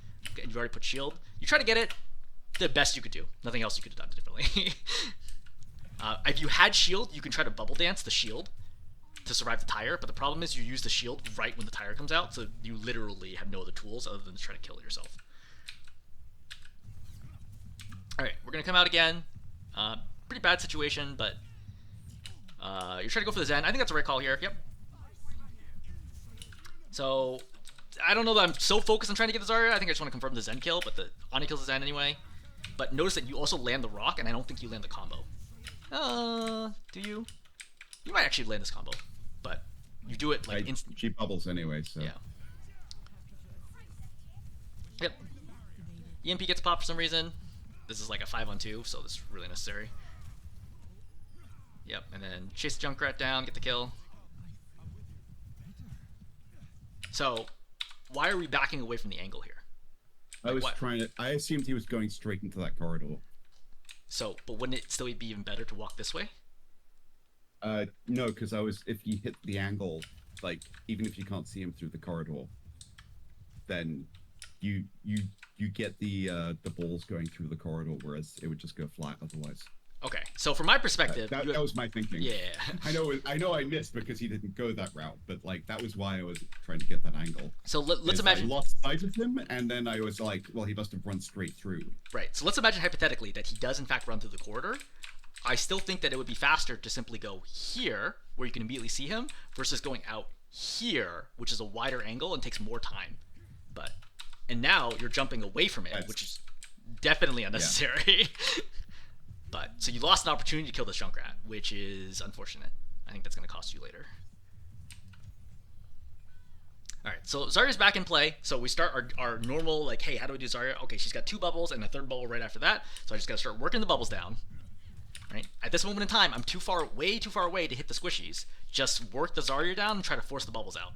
and you've already put shield. You try to get it. The best you could do. Nothing else you could have done differently. If you had shield, you can try to bubble dance the shield to survive the tire, but the problem is you use the shield right when the tire comes out, so you literally have no other tools other than to try to kill it yourself. Alright, we're going to come out again. Pretty bad situation, but you're trying to go for the Zen. I think that's the right call here. Yep. So, I don't know that I'm so focused on trying to get the Zarya. I think I just want to confirm the Zen kill, but the Ani kills the Zen anyway. But notice that you also land the rock, and I don't think you land the combo. Do you? You might actually land this combo, but you do it like instant. She bubbles anyway, so. Yeah. Yep. EMP gets popped for some reason. This is like a 5-on-2, so this is really necessary. Yep, and then chase the Junkrat down, get the kill. So, why are we backing away from the angle here? I assumed he was going straight into that corridor. So, but wouldn't it still be even better to walk this way? No, because if you hit the angle, like, even if you can't see him through the corridor, then you get the balls going through the corridor, whereas it would just go flat otherwise. Okay, so from my perspective, that was my thinking. Yeah. I know I missed because he didn't go that route, but like that was why I was trying to get that angle. So let's imagine I lost sight of him, and then I was like, well, he must have run straight through. Right. So let's imagine hypothetically that he does in fact run through the corridor. I still think that it would be faster to simply go here, where you can immediately see him, versus going out here, which is a wider angle and takes more time. And now you're jumping away from it, which is definitely unnecessary. Yeah. But so you lost an opportunity to kill this Junkrat, which is unfortunate. I think that's going to cost you later. All right, so Zarya's back in play. So we start our normal, like, hey, how do we do Zarya? Okay, she's got 2 bubbles and a 3rd bubble right after that. So I just got to start working the bubbles down. Right? At this moment in time, I'm way too far away to hit the squishies. Just work the Zarya down and try to force the bubbles out.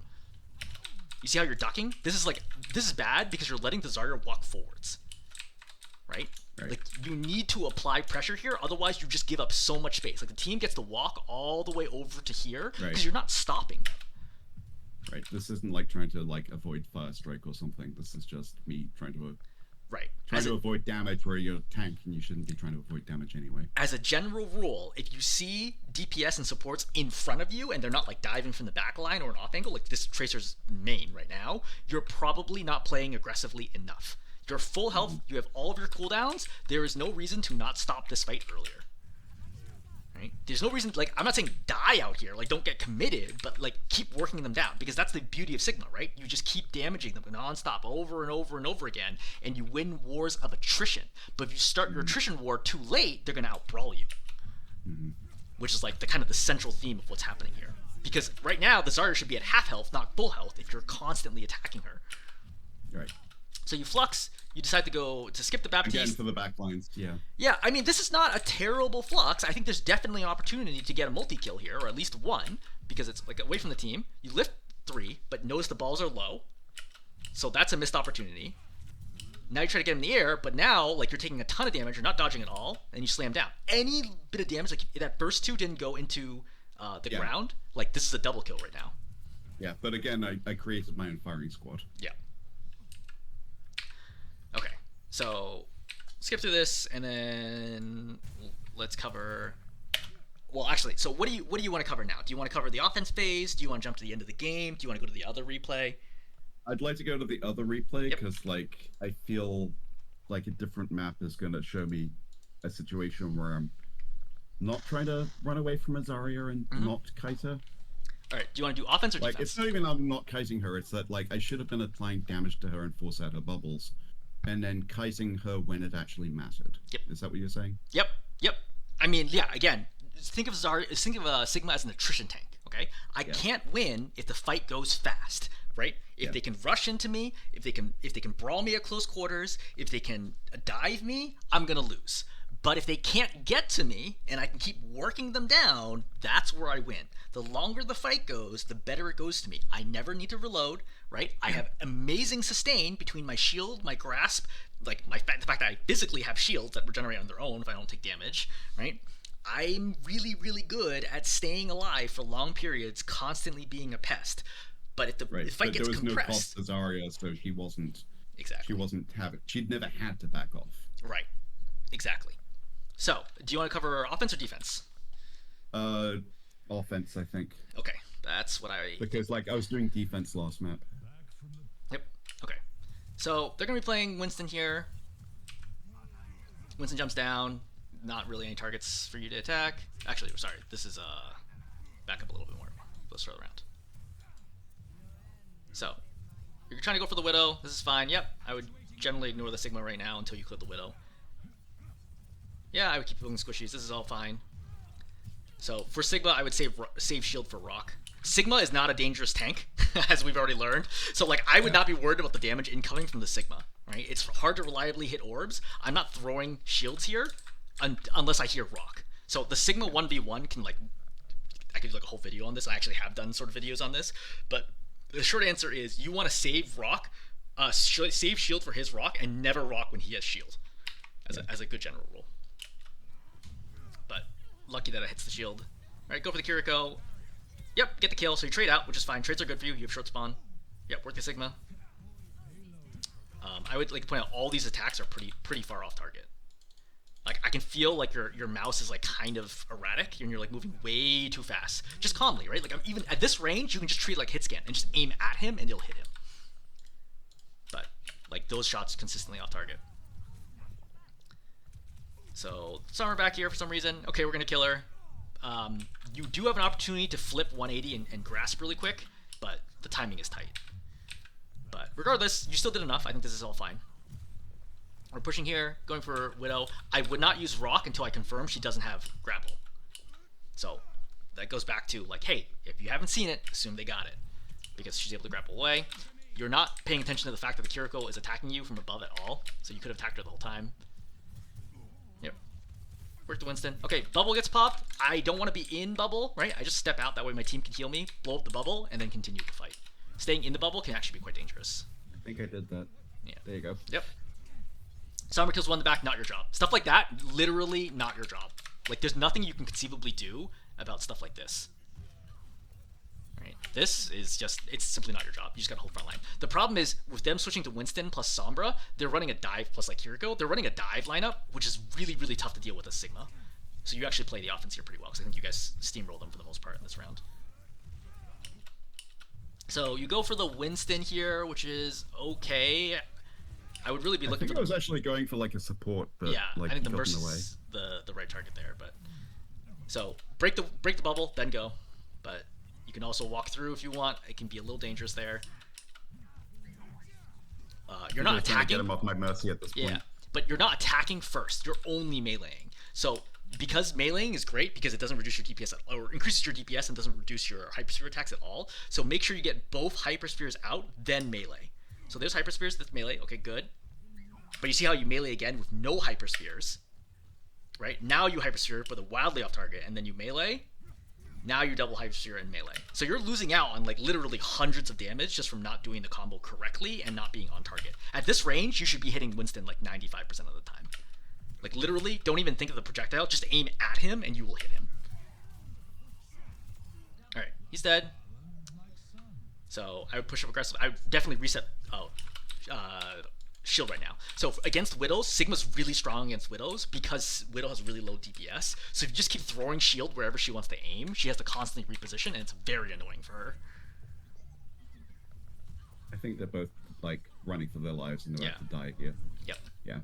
You see how you're ducking? This is bad because you're letting the Zarya walk forwards. Right? Like, you need to apply pressure here, otherwise you just give up so much space. Like, the team gets to walk all the way over to here because you're not stopping them. Right. This isn't like trying to like avoid fire strike or something. This is just me trying to avoid damage where you're a tank and you shouldn't be trying to avoid damage anyway. As a general rule, if you see DPS and supports in front of you and they're not like diving from the back line or an off angle, like this Tracer's main right now, you're probably not playing aggressively enough. You're full health, you have all of your cooldowns, there is no reason to not stop this fight earlier. Right? There's no reason, like, I'm not saying die out here, like, don't get committed, but, like, keep working them down, because that's the beauty of Sigma, right? You just keep damaging them non-stop over and over and over again, and you win wars of attrition. But if you start your attrition war too late, they're going to outbrawl you. Which is, like, the kind of the central theme of what's happening here. Because right now, the Zarya should be at half health, not full health, if you're constantly attacking her. Right. So you flux, you decide to skip the Baptiste. Again for the backlines, yeah. Yeah, I mean, this is not a terrible flux. I think there's definitely an opportunity to get a multi-kill here, or at least one, because it's like away from the team. You lift 3, but notice the balls are low. So that's a missed opportunity. Now you try to get in the air, but now, like, you're taking a ton of damage, you're not dodging at all, and you slam down. Any bit of damage, like, that burst 2 didn't go into the ground, like, this is a double kill right now. Yeah, but again, I created my own firing squad. Yeah. Okay, so skip through this, and then let's cover Well, actually, so what do you want to cover now? Do you want to cover the offense phase? Do you want to jump to the end of the game? Do you want to go to the other replay? I'd like to go to the other replay Yep. because, like, I feel like a different map is going to show me a situation where I'm not trying to run away from Azaria and Mm-hmm. not kite her. All right. Do you want to do offense or Like, defense? it's not even I'm not kiting her. It's that, like, I should have been applying damage to her and force out her bubbles, and then kiting her when it actually mattered. Yep. Is that what you're saying? Yep. Yep. I mean, yeah. Again, think of Sigma as an attrition tank. Okay. I can't win if the fight goes fast. Right? If they can rush into me, if they can brawl me at close quarters, if they can dive me, I'm gonna lose. But if they can't get to me and I can keep working them down, that's where I win. The longer the fight goes, the better it goes to me. I never need to reload, right? I have amazing sustain between my shield, my grasp, like the fact that I physically have shields that regenerate on their own if I don't take damage, right? I'm really, really good at staying alive for long periods, constantly being a pest. But if the fight gets compressed, there was no cost to Zarya, so she wasn't exactly. She wasn't having. She'd never had to back off. Right. Exactly. So, do you want to cover offense or defense? Offense, I think. Okay, that's what I. Because like I was doing defense last map. Yep. Okay. So they're gonna be playing Winston here. Winston jumps down. Not really any targets for you to attack. Actually, sorry. This is back up a little bit more. Let's throw it around. So, you're trying to go for the Widow. This is fine. Yep, I would generally ignore the Sigma right now until you clear the Widow. Yeah, I would keep building squishies. This is all fine. So, for Sigma, I would save shield for Rock. Sigma is not a dangerous tank, as we've already learned. So, like, I would not be worried about the damage incoming from the Sigma, right? It's hard to reliably hit orbs. I'm not throwing shields here unless I hear Rock. So, the Sigma 1v1 can, like, I could do, like, a whole video on this. I actually have done sort of videos on this, but the short answer is you want to save Rock, save shield for his Rock, and never Rock when he has shield, as a good general rule. But lucky that it hits the shield. All right, go for the Kiriko. Yep, get the kill. So you trade out, which is fine. Trades are good for you. You have short spawn. Yep, work the Sigma. I would like to point out all these attacks are pretty far off target. Like, I can feel like your mouse is like kind of erratic and you're like moving way too fast. Just calmly, right? Like, I'm even at this range, you can just treat it like hit scan and just aim at him and you'll hit him. But like those shots consistently off target. So Summer back here for some reason. Okay, we're gonna kill her. You do have an opportunity to flip 180 and grasp really quick, but the timing is tight. But regardless, you still did enough. I think this is all fine. We're pushing here, going for Widow. I would not use Rock until I confirm she doesn't have grapple. So that goes back to, like, hey, if you haven't seen it, assume they got it. Because she's able to grapple away. You're not paying attention to the fact that the Kiriko is attacking you from above at all. So you could have attacked her the whole time. Yep. Work to Winston. Okay, bubble gets popped. I don't want to be in bubble, right? I just step out, that way my team can heal me, blow up the bubble, and then continue the fight. Staying in the bubble can actually be quite dangerous. I think I did that. Yeah. There you go. Yep. Summer kills one in the back, not your job. Stuff like that, literally not your job. Like, there's nothing you can conceivably do about stuff like this. Right? This is just, it's simply not your job. You just gotta hold front line. The problem is, with them switching to Winston plus Sombra, they're running a dive plus, like, Kiriko. They're running a dive lineup, which is really, really tough to deal with as Sigma. So you actually play the offense here pretty well, because I think you guys steamroll them for the most part in this round. So you go for the Winston here, which is okay. I would really be looking for. I was actually going for like a support, but yeah, like, I think the Mercy is the right target there. But so break the bubble, then go. But you can also walk through if you want. It can be a little dangerous there. You're not attacking. Get him off my Mercy at this point. Yeah, but you're not attacking first. You're only meleeing. So because meleeing is great because it doesn't reduce your DPS or increases your DPS and doesn't reduce your hypersphere attacks at all. So make sure you get both hyperspheres out, then melee. So there's hyperspheres, that's melee. Okay, good. But you see how you melee again with no hyperspheres, right? Now you hypersphere, but wildly off target, and then you melee. Now you double hypersphere and melee. So you're losing out on like literally hundreds of damage just from not doing the combo correctly and not being on target. At this range, you should be hitting Winston like 95% of the time. Like literally, don't even think of the projectile, just aim at him and you will hit him. Alright, he's dead. So I would push up aggressive. I would definitely reset shield right now. So against Widows, Sigma's really strong against Widows because Widow has really low DPS. So if you just keep throwing shield wherever she wants to aim, she has to constantly reposition, and it's very annoying for her. I think they're both like running for their lives and they're about to die here. Yep. Yeah.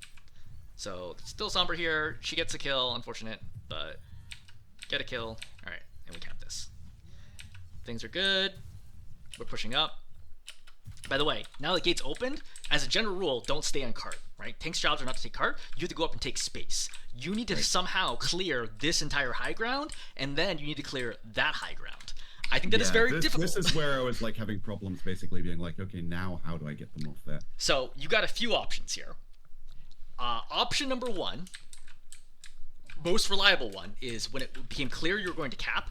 So still Sombra here. She gets a kill, unfortunate, but get a kill. All right, and we cap this. Things are good. We're pushing up. By the way, now the gate's opened, as a general rule, don't stay on cart, right? Tank's jobs are not to take cart. You have to go up and take space. You need to somehow clear this entire high ground, and then you need to clear that high ground. I think that is very difficult. This is where I was like having problems basically being like, okay, now how do I get them off there? So you got a few options here. Option number one, most reliable one, is when it became clear you were going to cap,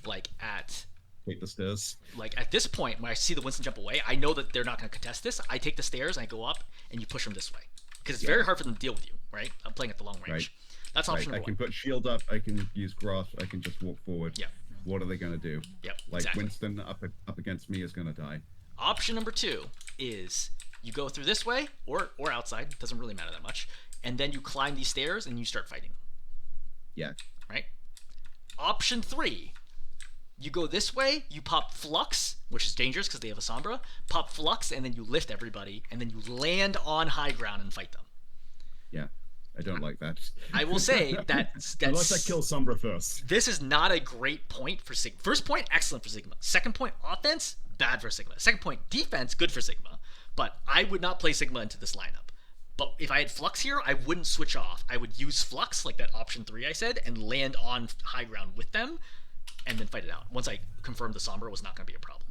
like at... Take the stairs. Like at this point, when I see the Winston jump away, I know that they're not going to contest this. I take the stairs and I go up, and you push them this way because it's very hard for them to deal with you. Right? I'm playing at the long range. Right. That's option number one. I can one. put shield up. I can use grass. I can just walk forward. Yeah. What are they going to do? Yep. Like exactly. Winston up against me is going to die. Option number two is you go through this way or outside. Doesn't really matter that much. And then you climb these stairs and you start fighting. Yeah. Right? Option three. You go this way, you pop Flux, which is dangerous because they have a Sombra, pop Flux, and then you lift everybody, and then you land on high ground and fight them. Yeah, I don't like that. I will say that's unless I kill Sombra first. This is not a great point for Sigma. First point, excellent for Sigma. Second point, offense, bad for Sigma. Second point, defense, good for Sigma. But I would not play Sigma into this lineup. But if I had Flux here, I wouldn't switch off. I would use Flux, like that option 3 I said, and land on high ground with them, and then fight it out. Once I confirmed the Sombra was not going to be a problem.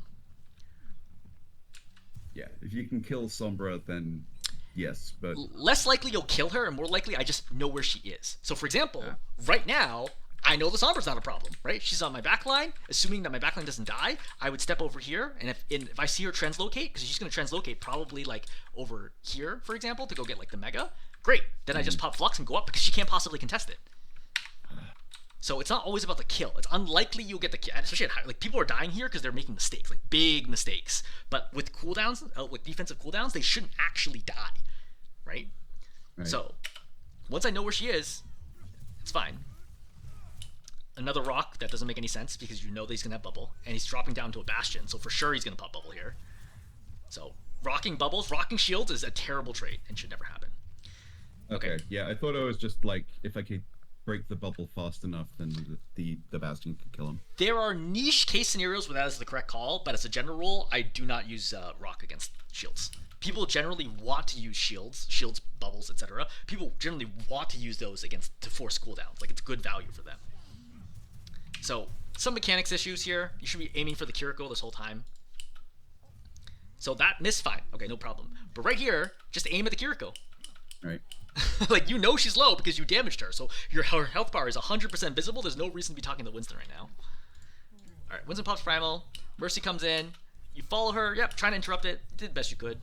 Yeah, if you can kill Sombra, then yes, but... Less likely you'll kill her, and more likely I just know where she is. So, for example, right now, I know the Sombra's not a problem, right? She's on my backline. Assuming that my backline doesn't die, I would step over here, and if I see her translocate, because she's going to translocate probably, like, over here, for example, to go get, like, the Mega, great. Then I just pop Flux and go up, because she can't possibly contest it. So it's not always about the kill. It's unlikely you'll get the kill, especially at high, like people are dying here because they're making mistakes, like big mistakes. But with cooldowns, with defensive cooldowns, they shouldn't actually die, right? So once I know where she is, it's fine. Another rock that doesn't make any sense because you know that he's gonna have bubble, and he's dropping down to a bastion, so for sure he's gonna pop bubble here. So rocking bubbles, rocking shields is a terrible trait and should never happen. Okay. Yeah, I thought it was just like if I could break the bubble fast enough, then the bastion could kill him. There are niche case scenarios where that is the correct call, but as a general rule, I do not use rock against shields. People generally want to use shields, bubbles, etc. People generally want to use those to force cooldowns. Like it's good value for them. So some mechanics issues here. You should be aiming for the Kiriko this whole time. So that missed fine. Okay, no problem. But right here, just aim at the Kiriko. Right. Like, you know she's low because you damaged her, so her health bar is 100% visible. There's no reason to be talking to Winston right now. Alright, Winston pops Primal. Mercy comes in. You follow her. Yep, trying to interrupt it. Did the best you could.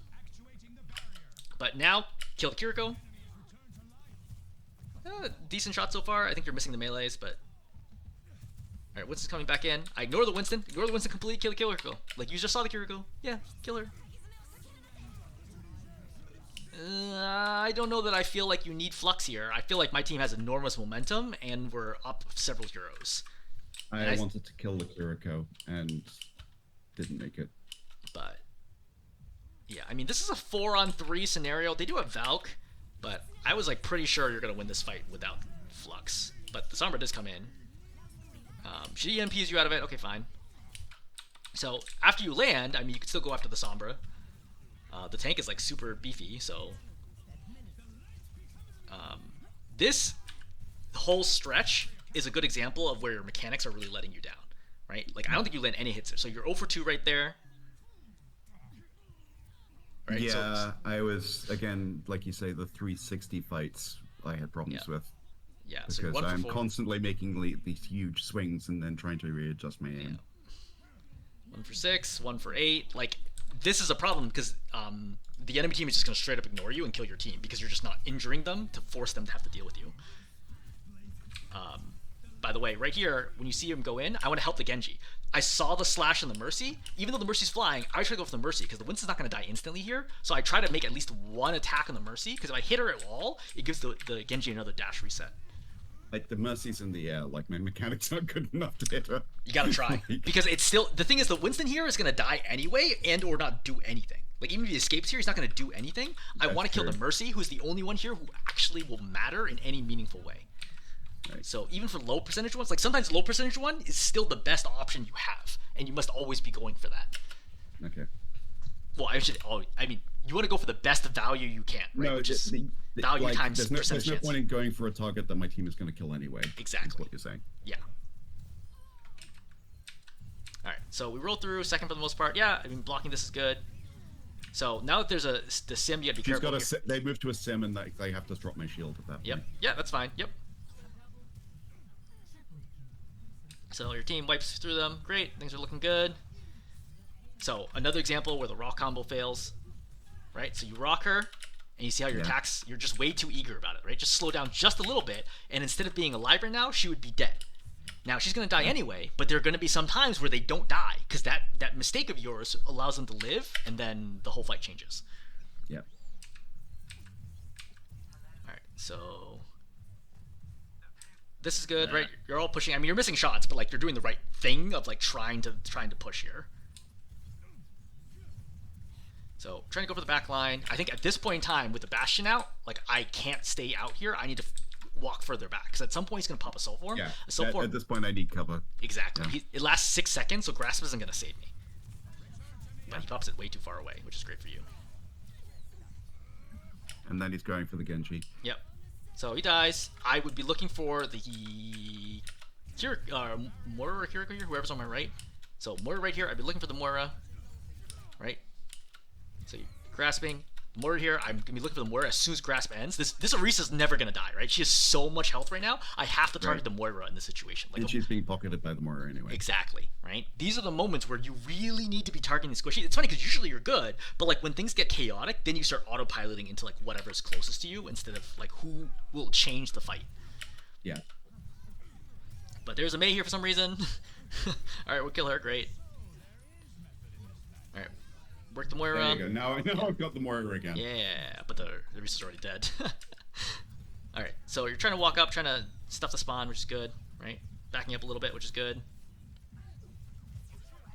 But now, kill the Kiriko. Decent shot so far. I think you're missing the melees, but... Alright, Winston's coming back in. I ignore the Winston. Ignore the Winston completely. Kill the Kiriko. Like, you just saw the Kiriko. Yeah, kill her. I don't know that I feel like you need Flux here. I feel like my team has enormous momentum, and we're up several heroes. I wanted to kill the Kiriko, and didn't make it. But, yeah, I mean, this is a 4-on-3 scenario. They do have Valk, but I was, like, pretty sure you're going to win this fight without Flux. But the Sombra does come in. She EMPs you out of it. Okay, fine. So, after you land, I mean, you can still go after the Sombra. The tank is like super beefy, so this whole stretch is a good example of where your mechanics are really letting you down, right? Like I don't think you land any hits there, so you're 0 for 2 right there. Right, yeah, so, I was again, like you say, the 360 fights I had problems with. Yeah, because so you're 1 for 4. I'm constantly making these huge swings and then trying to readjust my aim. 1 for 6, 1 for 8, like. This is a problem because the enemy team is just going to straight up ignore you and kill your team because you're just not injuring them to force them to have to deal with you. By the way, the way, right here, when you see him go in, I want to help the Genji. I saw the slash on the Mercy. Even though the Mercy's flying, I try to go for the Mercy because the Winston's not going to die instantly here. So I try to make at least one attack on the Mercy because if I hit her at all, it gives the Genji another dash reset. Like the Mercy's in the air, like my mechanics aren't good enough to hit her. You gotta try because it's still the thing is the Winston here is gonna die anyway and or not do anything. Like even if he escapes here, he's not gonna do anything. I want to kill the Mercy, who's the only one here who actually will matter in any meaningful way. Right. So even for low percentage ones, like sometimes low percentage one is still the best option you have, and you must always be going for that. Okay. Well, I mean, you want to go for the best value you can, right? No, which is value like, times there's percentage no chance. point in going for a target that my team is going to kill anyway. Exactly. Is what you're saying. Yeah. All right, so we roll through second for the most part. Yeah, I mean blocking this is good. So now that there's the sim, you got to be careful. They move to a sim and they have to drop my shield at that point. Yep. Yeah, that's fine. Yep. So your team wipes through them. Great, things are looking good. So another example where the rock combo fails, right? So you rock her, and you see how your attacks, you're just way too eager about it, right? Just slow down just a little bit, and instead of being alive right now, she would be dead. Now she's gonna die anyway, but there are gonna be some times where they don't die, because that mistake of yours allows them to live, and then the whole fight changes. Yeah. Alright, so this is good, right? You're all pushing. I mean, you're missing shots, but like you're doing the right thing of like trying to push here. So trying to go for the back line. I think at this point in time, with the Bastion out, like I can't stay out here. I need to walk further back because at some point he's gonna pop a soul form. Yeah. A soul form. At this point, I need cover. Exactly. Yeah. It lasts 6 seconds, so Grasp isn't gonna save me. But he pops it way too far away, which is great for you. And then he's going for the Genji. Yep. So he dies. I would be looking for the Moira or Kiriko here, whoever's on my right. So Moira right here. I'd be looking for the Moira. Right. So you're grasping. Moira here. I'm gonna be looking for the Moira as soon as grasp ends. This Arisa's never gonna die, right? She has so much health right now. I have to target the Moira in this situation. Like and she's being pocketed by the Moira anyway. Exactly, right? These are the moments where you really need to be targeting the squishy. It's funny because usually you're good, but like when things get chaotic, then you start autopiloting into like whatever's closest to you instead of like who will change the fight. Yeah. But there's a Mei here for some reason. All right, we'll kill her. Great. All right. Work the Moira. There you go. Now I've got the Moira again. Yeah, but the Risa's already dead. Alright, so you're trying to walk up, trying to stuff the spawn, which is good, right? Backing up a little bit, which is good.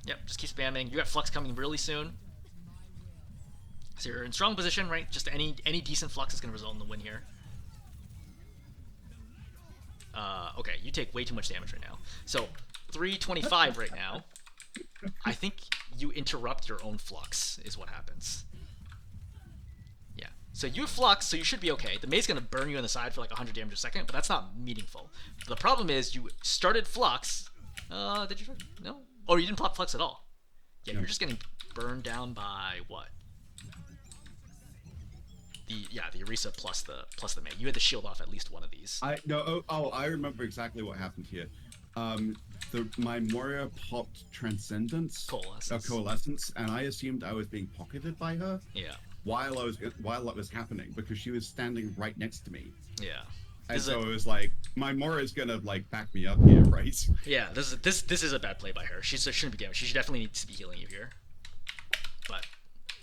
Yep, just keep spamming. You got Flux coming really soon. So you're in strong position, right? Just any decent Flux is going to result in the win here. Okay, you take way too much damage right now. So, 325 right now. I think you interrupt your own Flux, is what happens. Yeah. So you have Flux, so you should be okay. The Mei's going to burn you on the side for like 100 damage a second, but that's not meaningful. The problem is you started Flux. Did you? No? Oh, you didn't pop Flux at all. Yeah, you're just getting burned down by what? The Orisa plus the Mei. You had to shield off at least one of these. I remember exactly what happened here. My Moria popped Transcendence, Coalescence, and I assumed I was being pocketed by her. Yeah. While that was happening, because she was standing right next to me. Yeah. And so it was like, my Moira is gonna like back me up here, right? Yeah. This is a bad play by her. She shouldn't be getting. She definitely needs to be healing you here. But.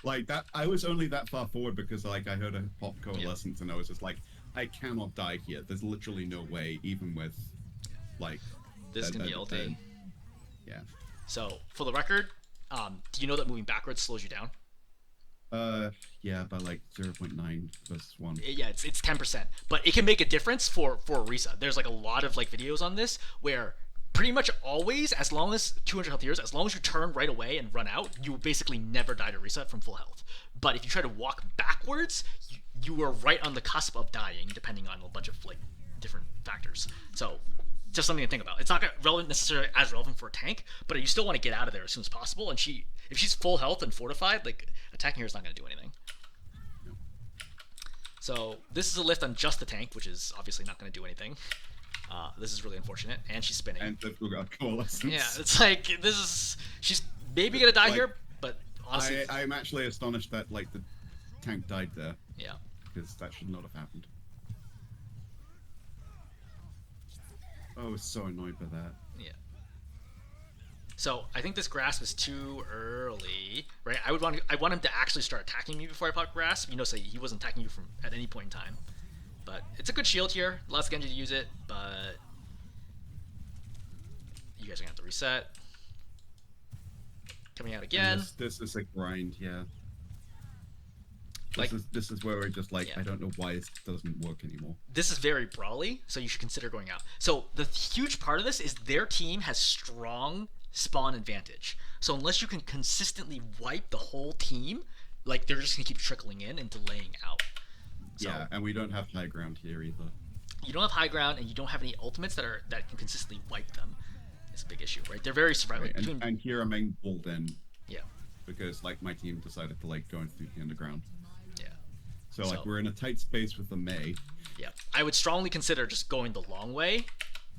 Like that, I was only that far forward because like I heard a pop Coalescence, and I was just like, I cannot die here. There's literally no way, even with like. This is gonna be LT. Yeah. So for the record, do you know that moving backwards slows you down? Yeah, by like 0.9 plus 1. Yeah, it's 10%, but it can make a difference for Orisa. There's like a lot of like videos on this where pretty much always, as long as 200 health years, as long as you turn right away and run out, you basically never die to Orisa from full health. But if you try to walk backwards, you are right on the cusp of dying, depending on a bunch of like different factors. So. Just something to think about. It's not necessarily as relevant for a tank, but you still want to get out of there as soon as possible. And if she's full health and fortified, like attacking her is not going to do anything. So this is a lift on just the tank, which is obviously not going to do anything. This is really unfortunate, and she's spinning. And we got Coalescence. Yeah, it's like she's maybe going to die here, but honestly, I'm actually astonished that like the tank died there. Yeah, because that should not have happened. Oh, so annoyed by that. Yeah. So I think this grasp is too early, right? I want him to actually start attacking me before I pop grasp. You know, say he wasn't attacking you from at any point in time. But it's a good shield here. Allows Genji to use it, but you guys are gonna have to reset. Coming out again. This is a grind, yeah. Like, this is where we're just like, yeah. I don't know why this doesn't work anymore. This is very brawly, so you should consider going out. So the huge part of this is their team has strong spawn advantage. So unless you can consistently wipe the whole team, like they're just gonna keep trickling in and delaying out. So, Yeah, and we don't have high ground here either. you don't have high ground, and you don't have any ultimates that can consistently wipe them. It's a big issue, right? They're very surviving. Right, and here I'm being pulled in. Yeah. Because like my team decided to like go through the underground. Yeah. So like we're in a tight space with the Mei. Yeah. I would strongly consider just going the long way,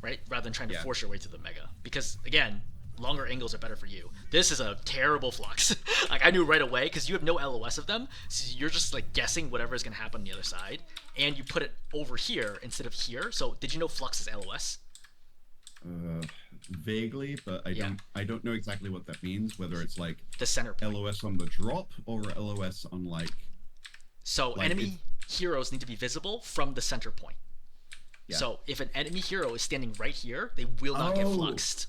right? Rather than trying to force your way through the Mega. Because again, longer angles are better for you. This is a terrible flux. Like I knew right away because you have no LOS of them, so you're just like guessing whatever is gonna happen on the other side, and you put it over here instead of here. So did you know flux is LOS? Vaguely, but I don't know exactly what that means. Whether it's like The center point. LOS on the drop or LOS on like. So like enemy heroes need to be visible from the center point. Yeah. So if an enemy hero is standing right here, they will not get fluxed.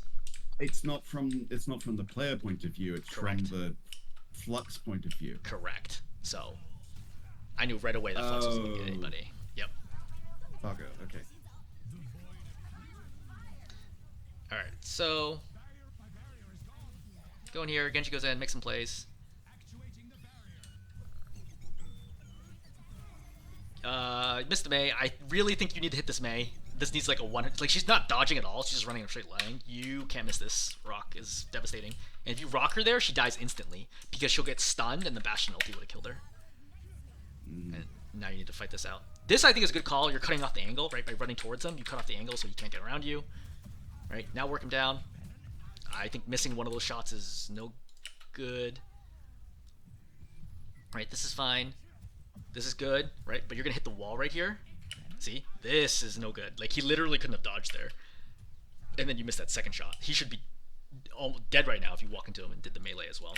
It's not from the player point of view. It's Correct. from the flux point of view. Correct. So I knew right away that flux wasn't gonna get anybody. Yep. Okay. All right. So go in here. Genji goes in, makes some plays. Missed the Mei. I really think you need to hit this Mei. This needs like a one. Like she's not dodging at all. She's just running in a straight line. You can't miss this. Rock is devastating. And if you rock her there, she dies instantly because she'll get stunned, and the Bastion ulti would have killed her. And now you need to fight this out. This I think is a good call. You're cutting off the angle, right? By running towards him, you cut off the angle so he can't get around you. Right now, work him down. I think missing one of those shots is no good. Right, this is fine. This is good, right? But you're gonna hit the wall right here. See, this is no good. Like he literally couldn't have dodged there. And then you missed that second shot. He should be dead right now if you walk into him and did the melee as well.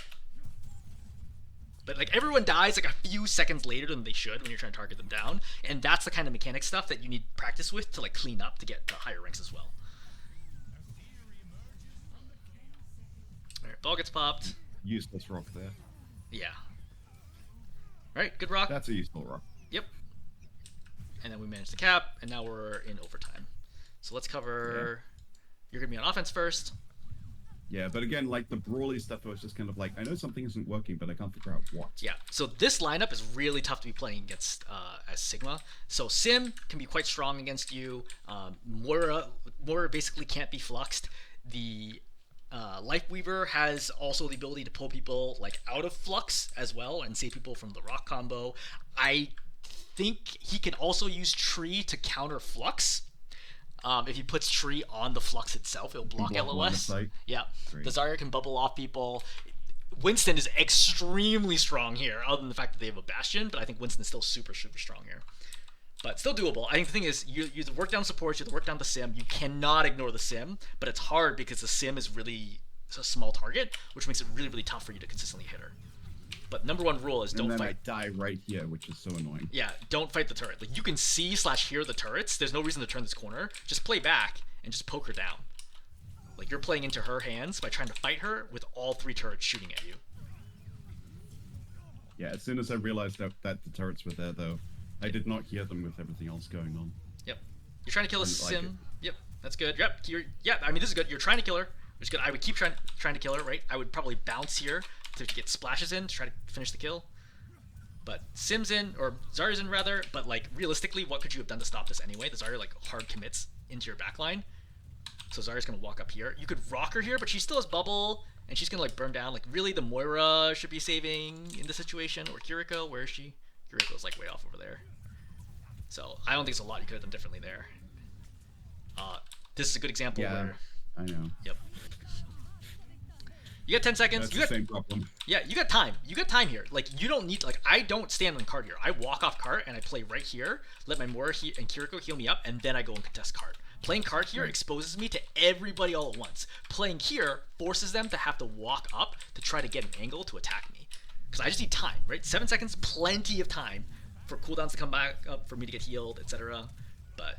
But like everyone dies like a few seconds later than they should when you're trying to target them down, and that's the kind of mechanic stuff that you need practice with to like clean up to get to higher ranks as well. All right, ball gets popped. Useless rock there. Yeah. All right, good rock. That's a useful rock. Yep. And then we managed to cap, and now we're in overtime. So let's cover. Yeah. You're gonna be on offense first. Yeah, but again, like the brawly stuff, I was just kind of like, I know something isn't working, but I can't figure out what. Yeah, so this lineup is really tough to be playing against as Sigma. So Sim can be quite strong against you. Moira basically can't be fluxed. The Lifeweaver has also the ability to pull people like out of flux as well and save people from the rock combo. I think he can also use Tree to counter flux. If he puts Tree on the flux itself, it'll block LOS. Yeah. Great. The Zarya can bubble off people. Winston is extremely strong here, other than the fact that they have a Bastion, but I think Winston's still super, super strong here. But still doable. I think the thing is, you have to work down supports, you have to work down the Sim. You cannot ignore the Sim, but it's hard because the Sim is really a small target, which makes it really, really tough for you to consistently hit her. But number one rule is don't fight. I die right here, which is so annoying. Yeah, don't fight the turret. Like you can see/hear the turrets. There's no reason to turn this corner. Just play back and just poke her down. Like you're playing into her hands by trying to fight her with all three turrets shooting at you. Yeah, as soon as I realized that the turrets were there, though, I did not hear them with everything else going on. Yep. You're trying to kill a Sim. Yep, that's good. Yep. I mean, this is good. You're trying to kill her. Which is good. I would keep trying to kill her, right? I would probably bounce here to get splashes in to try to finish the kill. But Sim's in, or Zarya's in rather, but like realistically, what could you have done to stop this anyway? The Zarya like hard commits into your backline. So Zarya's gonna walk up here. You could rock her here, but she still has bubble, and she's gonna like burn down. Like really the Moira should be saving in this situation, or Kiriko, where is she? Kiriko's like way off over there. So I don't think there's a lot you could have done differently there. This is a good example where... I know. Yep. You got 10 seconds. That's the same problem. Yeah, you got time. You got time here. Like, you don't need... Like, I don't stand on cart here. I walk off cart and I play right here, let my Moira and Kiriko heal me up, and then I go and contest cart. Playing card here exposes me to everybody all at once. Playing here forces them to have to walk up to try to get an angle to attack me. Because I just need time, right? 7 seconds, plenty of time for cooldowns to come back up, for me to get healed, etc. But,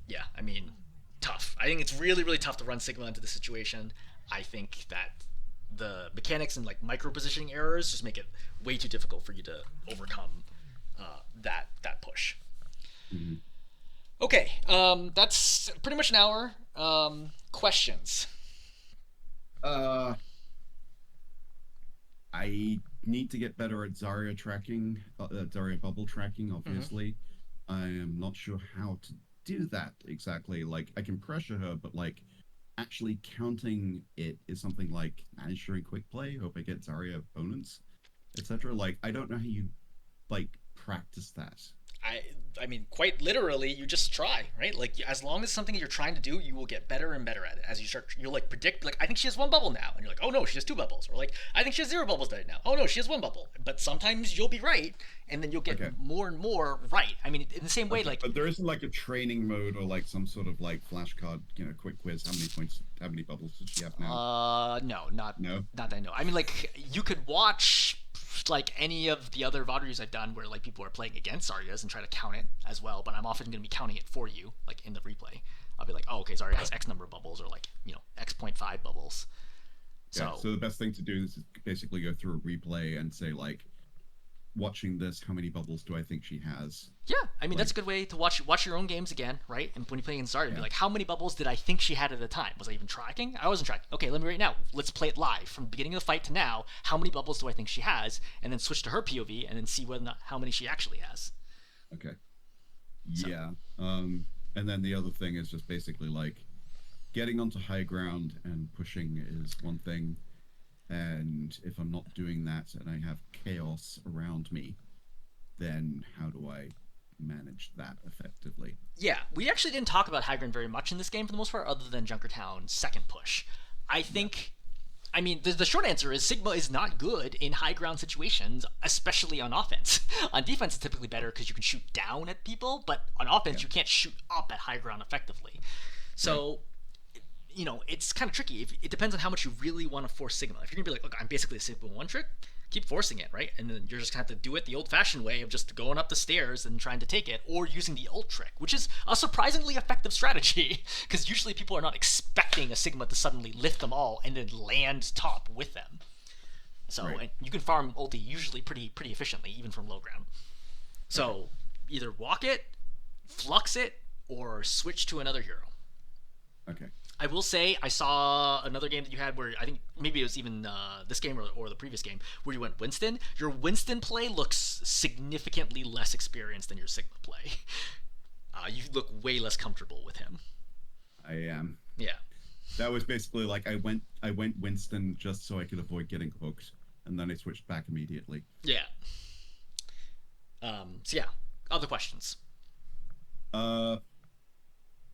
yeah, I mean, tough. I think it's really, really tough to run Sigma into this situation. I think that the mechanics and like micro positioning errors just make it way too difficult for you to overcome that push. Mm-hmm. Okay, that's pretty much an hour. Questions? I need to get better at Zarya tracking, Zarya bubble tracking, obviously. I am not sure how to do that exactly. Like, I can pressure her, but like, actually counting it is something like manage during quick play, hope I get Zarya opponents, etc. Like, I don't know how you, like, practice that. I mean, quite literally, you just try, right? Like, as long as something you're trying to do, you will get better and better at it. As you start, you'll like predict, like, I think she has 1 bubble now, and you're like, oh no, she has 2 bubbles, or like, I think she has 0 bubbles right now. Oh no, she has 1 bubble. But sometimes you'll be right, and then you'll get more and more right. I mean, in the same way, like, but there isn't like a training mode or like some sort of like flashcard, quick quiz. How many points? How many bubbles does she have now? No, not that I know. I mean, like, you could watch like any of the other VOD I've done where like people are playing against Zarya's and try to count it as well, but I'm often going to be counting it for you, like in the replay. I'll be like, oh, okay, Zarya has X number of bubbles, or like, X.5 bubbles. So the best thing to do is basically go through a replay and say, like, watching this, how many bubbles do I think she has? Yeah, I mean, that's a good way to watch your own games again, right? And when you play against Zarya, be like, how many bubbles did I think she had at a time? Was I even tracking? I wasn't tracking. Okay, let me right now. Let's play it live from the beginning of the fight to now. How many bubbles do I think she has? And then switch to her POV and then see whether or not how many she actually has. Okay. Yeah. And then the other thing is just basically like getting onto high ground and pushing is one thing. And if I'm not doing that and I have chaos around me, then how do I manage that effectively? Yeah, we actually didn't talk about high ground very much in this game for the most part, other than Junkertown's second push. I think, I mean, the short answer is Sigma is not good in high ground situations, especially on offense. On defense, it's typically better because you can shoot down at people, but on offense, you can't shoot up at high ground effectively. So, it's kind of tricky. It depends on how much you really want to force Sigma. If you're going to be like, look, I'm basically a Sigma one trick, keep forcing it, right? And then you're just going to have to do it the old-fashioned way of just going up the stairs and trying to take it, or using the ult trick, which is a surprisingly effective strategy, because usually people are not expecting a Sigma to suddenly lift them all and then land top with them. So and you can farm ulti usually pretty efficiently, even from low ground. So either walk it, flux it, or switch to another hero. Okay. I will say I saw another game that you had where I think maybe it was even this game or the previous game where you went Winston. Your Winston play looks significantly less experienced than your Sigma play. You look way less comfortable with him. I am. Yeah. That was basically like I went Winston just so I could avoid getting hooked, and then I switched back immediately. Yeah. So yeah, other questions.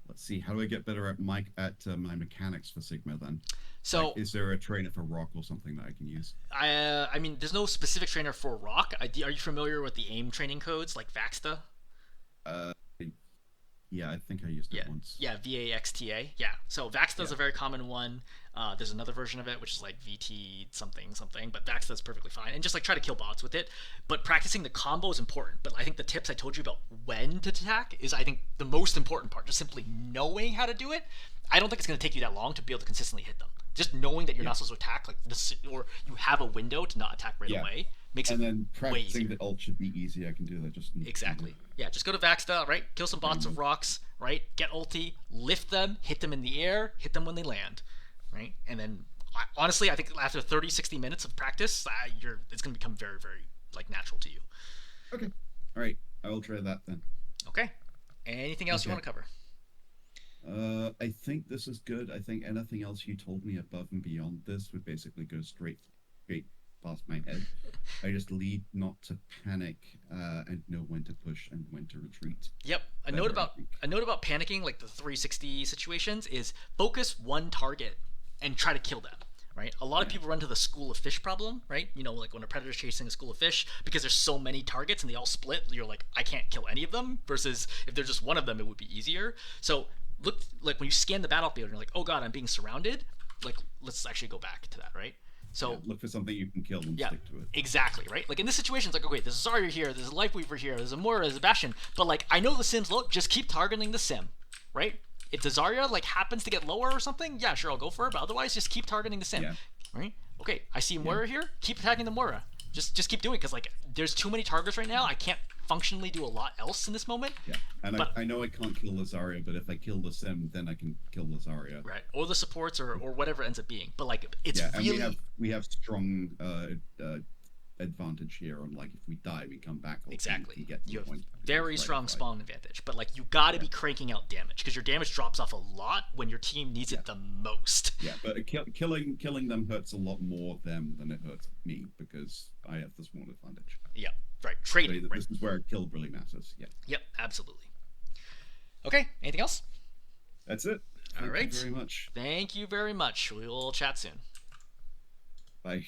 Let's see. How do I get better at my mechanics for Sigma then? So, like, is there a trainer for Rock or something that I can use? I mean, there's no specific trainer for Rock. Are you familiar with the AIM training codes like Vaxta? Yeah, I think I used it once. Yeah, VAXTA. Yeah. So Vaxta is a very common one. There's another version of it which is like VT something, but Vaxta is perfectly fine. And just like try to kill bots with it. But practicing the combo is important. But I think the tips I told you about when to attack is I think the most important part. Just simply knowing how to do it. I don't think it's going to take you that long to be able to consistently hit them. Just knowing that you're not supposed to attack, like this, or you have a window to not attack right away, makes it way easier. And then practicing the ult should be easy. I can do that just exactly. Yeah, just go to Vaxta, right? Kill some bots of rocks, right? Get ulti, lift them, hit them in the air, hit them when they land, right? And then, honestly, I think after 30, 60 minutes of practice, it's going to become very, very natural to you. Okay. All right. I will try that then. Okay. Anything else you want to cover? I think this is good. I think anything else you told me above and beyond this would basically go straight past my head. I just lead not to panic and know when to push and when to retreat. Yep. A note about panicking, like the 360 situations, is focus one target and try to kill them. Right? A lot of people run to the school of fish problem, right? Like when a predator's chasing a school of fish, because there's so many targets and they all split, you're like, I can't kill any of them, versus if there's just one of them, it would be easier. So look like when you scan the battlefield, you're like, oh god, I'm being surrounded. Like, let's actually go back to that, right? So look for something you can kill and stick to it. Exactly, right? Like in this situation, it's like, okay, there's Zarya here, there's a Lifeweaver here, there's a Moira, there's a Bastion, but like I know the Sims low, just keep targeting the Sim, right? If the Zarya like happens to get lower or something, yeah, sure, I'll go for it, but otherwise just keep targeting the Sim, right? Okay, I see Moira here, keep attacking the Moira. Just keep doing it, because like there's too many targets right now. I can't functionally do a lot else in this moment. Yeah, and I know I can't kill the Zarya, but if I kill the Sim, then I can kill the Zarya. Right, or the supports, or whatever it ends up being. But like it's really and we have strong advantage here on like if we die, we come back. Exactly. We get you have point. very strong spawn advantage, but like you got to be cranking out damage because your damage drops off a lot when your team needs it the most. Yeah, but killing them hurts a lot more them than it hurts me because I have the spawn advantage. Yeah, right. Trading. So right. This is where a kill really matters. Yeah. Yep, absolutely. Okay, anything else? That's it. Thank you very much. Thank you very much. We will chat soon. Bye.